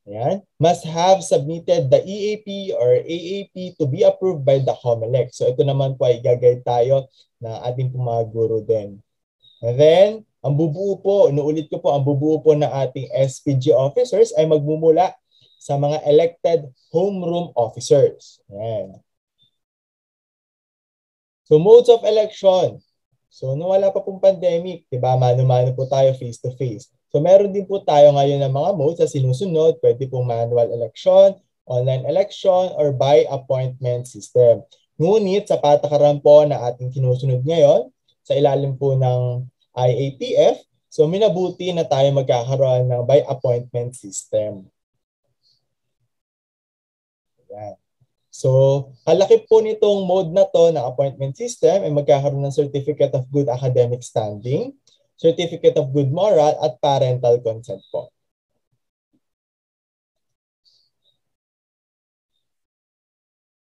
Ayan. Must have submitted the EAP or AAP to be approved by the COMELEC. So ito naman po ay gagayad tayo na ating mga guro din. And then, ang bubuo po, inuulit ko po, ang bubuo po ng ating SPG officers ay magmumula sa mga elected homeroom officers. Ayan. So modes of election. So nung wala pa pong pandemic, diba, mano-mano po tayo face-to-face. So meron din po tayo ngayon ng mga modes na sinusunod. Pwede pong manual election, online election, or by appointment system. Ngunit sa patakaran po na ating kinusunod ngayon, sa ilalim po ng IATF, so minabuti na tayo magkakaroon ng by appointment system. Ayan. So, kalaki po nitong mode na to ng appointment system ay magkakaroon ng Certificate of Good Academic Standing, Certificate of Good Moral, at Parental Consent po.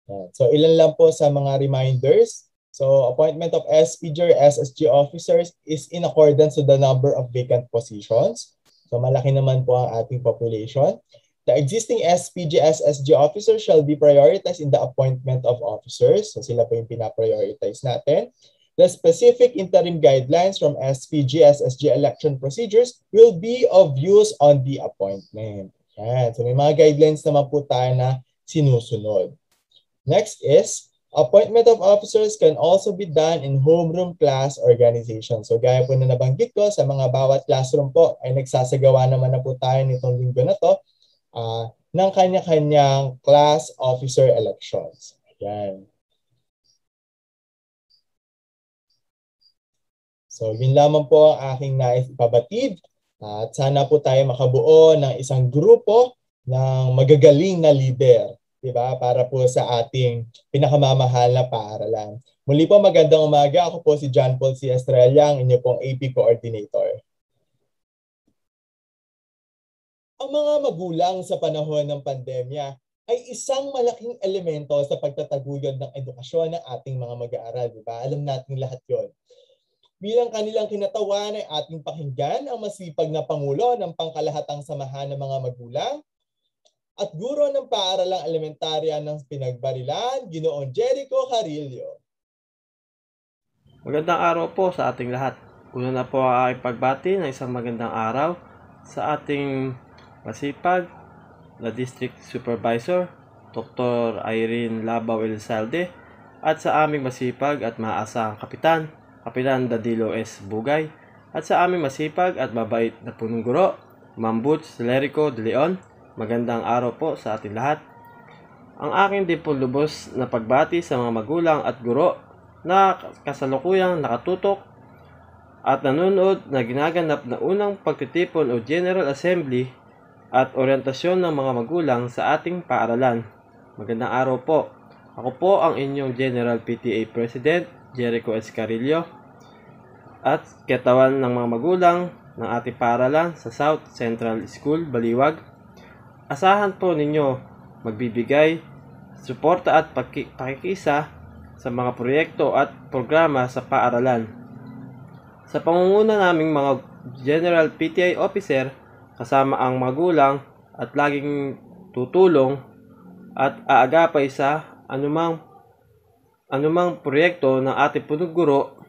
Ayan. So, ilan lang po sa mga reminders. So, appointment of SPG or SSG officers is in accordance with the number of vacant positions. So, malaki naman po ang ating population. The existing SPG, SSG officers shall be prioritized in the appointment of officers. So, sila po yung pinaprioritize natin. The specific interim guidelines from SPG, SSG election procedures will be of use on the appointment. Yan. So, may mga guidelines naman po tayo na sinusunod. Next is, appointment of officers can also be done in homeroom class organization. So gaya po na nabanggit ko, sa mga bawat classroom po ay nagsasagawa naman na po tayo nitong linggo na to ng kanya-kanyang class officer elections. Ayan. So yun lamang po ang aking nais ipabatid. At sana po tayo makabuo ng isang grupo ng magagaling na leader. Diba? Para po sa ating pinakamamahal na paaralan. Muli po, magandang umaga. Ako po si John Paul C. Estrella, ang inyo pong AP Coordinator. Ang mga magulang sa panahon ng pandemya ay isang malaking elemento sa pagtataguyod ng edukasyon ng ating mga mag-aaral. Diba? Alam natin lahat yon. Bilang kanilang kinatawan ay ating pakinggan ang masipag na Pangulo ng Pangkalahatang Samahan ng mga Magulang at guro ng paaralang elementarya ng Pinagbarilan, Ginoong Jericho Carillo. Magandang araw po sa ating lahat. Una na po ay pagbati ng isang magandang araw sa ating masipag na District Supervisor, Dr. Irene Labaw Elizalde, at sa aming masipag at maasahang Kapitan, Kapitan Dadilo S. Bugay, at sa aming masipag at mabait na punong guro, Ma'am Butch Celerico de Leon. Magandang araw po sa ating lahat. Ang aking din po lubos na pagbati sa mga magulang at guro na kasalukuyang nakatutok at nanonood na ginaganap na unang pagtitipon o General Assembly at orientasyon ng mga magulang sa ating paaralan. Magandang araw po. Ako po ang inyong General PTA President, Jericho Escarillo, at katawan ng mga magulang ng ating paaralan sa South Central School, Baliwag. Asahan po ninyo magbibigay suporta at pakikisa sa mga proyekto at programa sa paaralan. Sa pangunguna naming mga General PTA Officer, kasama ang magulang at laging tutulong at aagapay sa anumang proyekto ng ating punong guro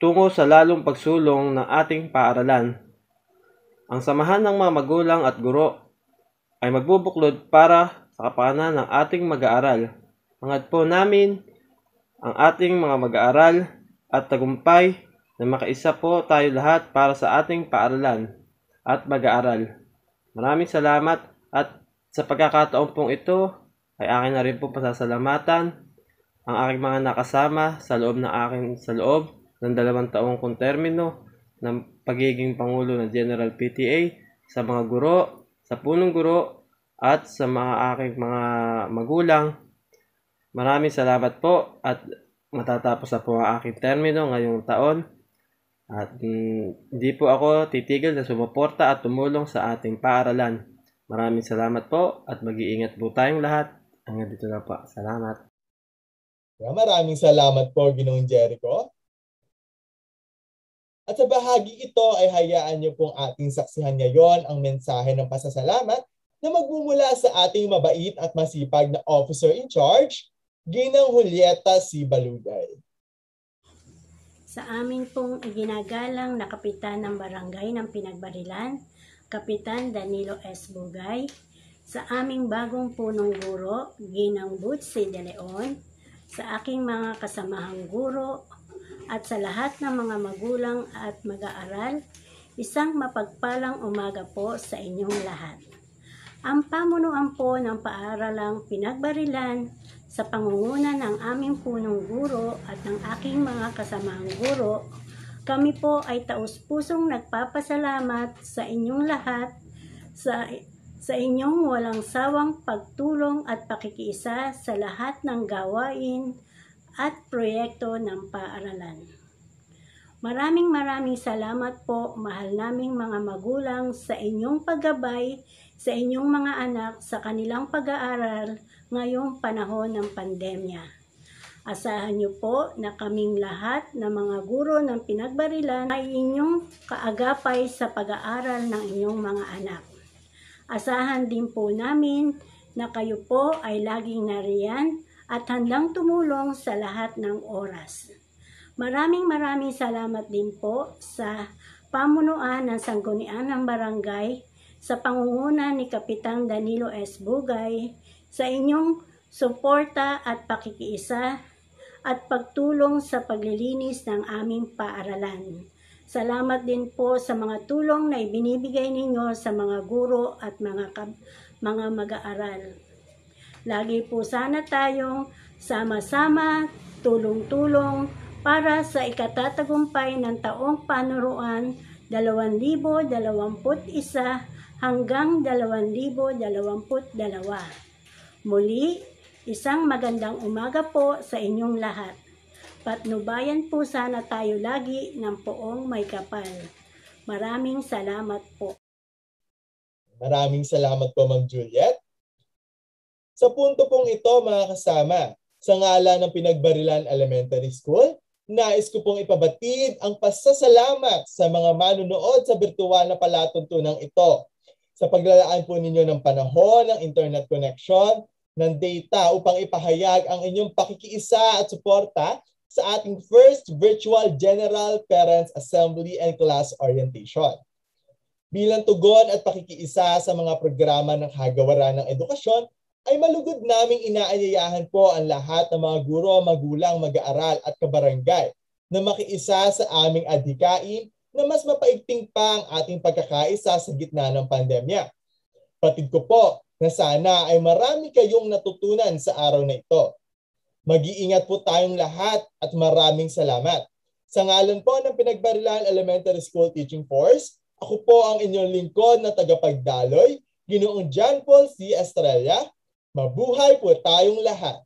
tungo sa lalong pagsulong ng ating paaralan. Ang samahan ng mga magulang at guro ay magbubuklod para sa kapakanan ng ating mag-aaral. Hangad po namin ang ating mga mag-aaral at tagumpay na makaisa po tayo lahat para sa ating paaralan at mag-aaral. Maraming salamat at sa pagkakataon pong ito ay akin na rin po pasasalamatan ang aking mga nakasama sa loob ng 2 taong kong termino ng pagiging Pangulo ng General PTA, sa mga guro, sa punong guro at sa mga aking mga magulang. Maraming salamat po at matatapos na po ang aking termino ngayong taon. At hindi po ako titigil na sumuporta at tumulong sa ating paaralan. Maraming salamat po at mag-iingat po tayong lahat. Hanggang dito na po. Salamat. Maraming salamat po, Ginoong Jericho. At sa bahagi ito ay hayaan niyo pong ating saksihan ngayon ang mensahe ng pasasalamat na magmumula sa ating mabait at masipag na Officer in Charge, Ginang Julieta C. Balugay. Sa amin pong iginagalang na Kapitan ng Barangay ng Pinagbarilan, Kapitan Danilo S. Bugay, sa aming bagong punong guro, Ginang Butsi de Leon, sa aking mga kasamahang guro, at sa lahat ng mga magulang at mag-aaral, isang mapagpalang umaga po sa inyong lahat. Ang pamunuan po ng paaralang Pinagbarilan sa pangunguna ng aming punong guro at ng aking mga kasamahang guro, kami po ay taus-pusong nagpapasalamat sa inyong lahat sa inyong walang sawang pagtulong at pakikiisa sa lahat ng gawain at proyekto ng paaralan. Maraming salamat po, mahal naming mga magulang, sa inyong paggabay sa inyong mga anak sa kanilang pag-aaral ngayong panahon ng pandemya. Asahan niyo po na kaming lahat na mga guro ng Pinagbarilan ay inyong kaagapay sa pag-aaral ng inyong mga anak. Asahan din po namin na kayo po ay laging nariyan at handang tumulong sa lahat ng oras. Maraming salamat din po sa pamunuan ng Sanggunian ng Barangay sa pangunguna ni Kapitan Danilo S. Bugay sa inyong suporta at pakikiisa at pagtulong sa paglilinis ng aming paaralan. Salamat din po sa mga tulong na ibinibigay ninyo sa mga guro at mga mag-aaral. Lagi po sana tayong sama-sama, tulong-tulong para sa ikatatagumpay ng taong panuruan 2021 hanggang 2022. Muli, isang magandang umaga po sa inyong lahat. Patnubayan po sana tayo lagi ng poong may kapal. Maraming salamat po. Maraming salamat po, Ma'am Juliet. Sa punto pong ito, mga kasama, sa ngalan ng Pinagbarilan Elementary School, nais ko pong ipabatid ang pasasalamat sa mga manunood sa virtual na palatuntunang ito sa paglalaan po ninyo ng panahon, ng internet connection, ng data upang ipahayag ang inyong pakikiisa at suporta sa ating first virtual General Parents Assembly and Class Orientation. Bilang tugon at pakikiisa sa mga programa ng Kagawaran ng Edukasyon, ay malugod naming inaanyayahan po ang lahat ng mga guro, magulang, mag-aaral at kabarangay na makiisa sa aming adhikain na mas mapaigting pa ang ating pagkakaisa sa gitna ng pandemya. Patid ko po na sana ay marami kayong natutunan sa araw na ito. Mag-iingat po tayong lahat at maraming salamat. Sa ngalan po ng Pinagbarilan Elementary School Teaching Force, ako po ang inyong lingkod na tagapagdaloy, Ginoong John Paul C. Estrella. Mabuhay po tayong lahat!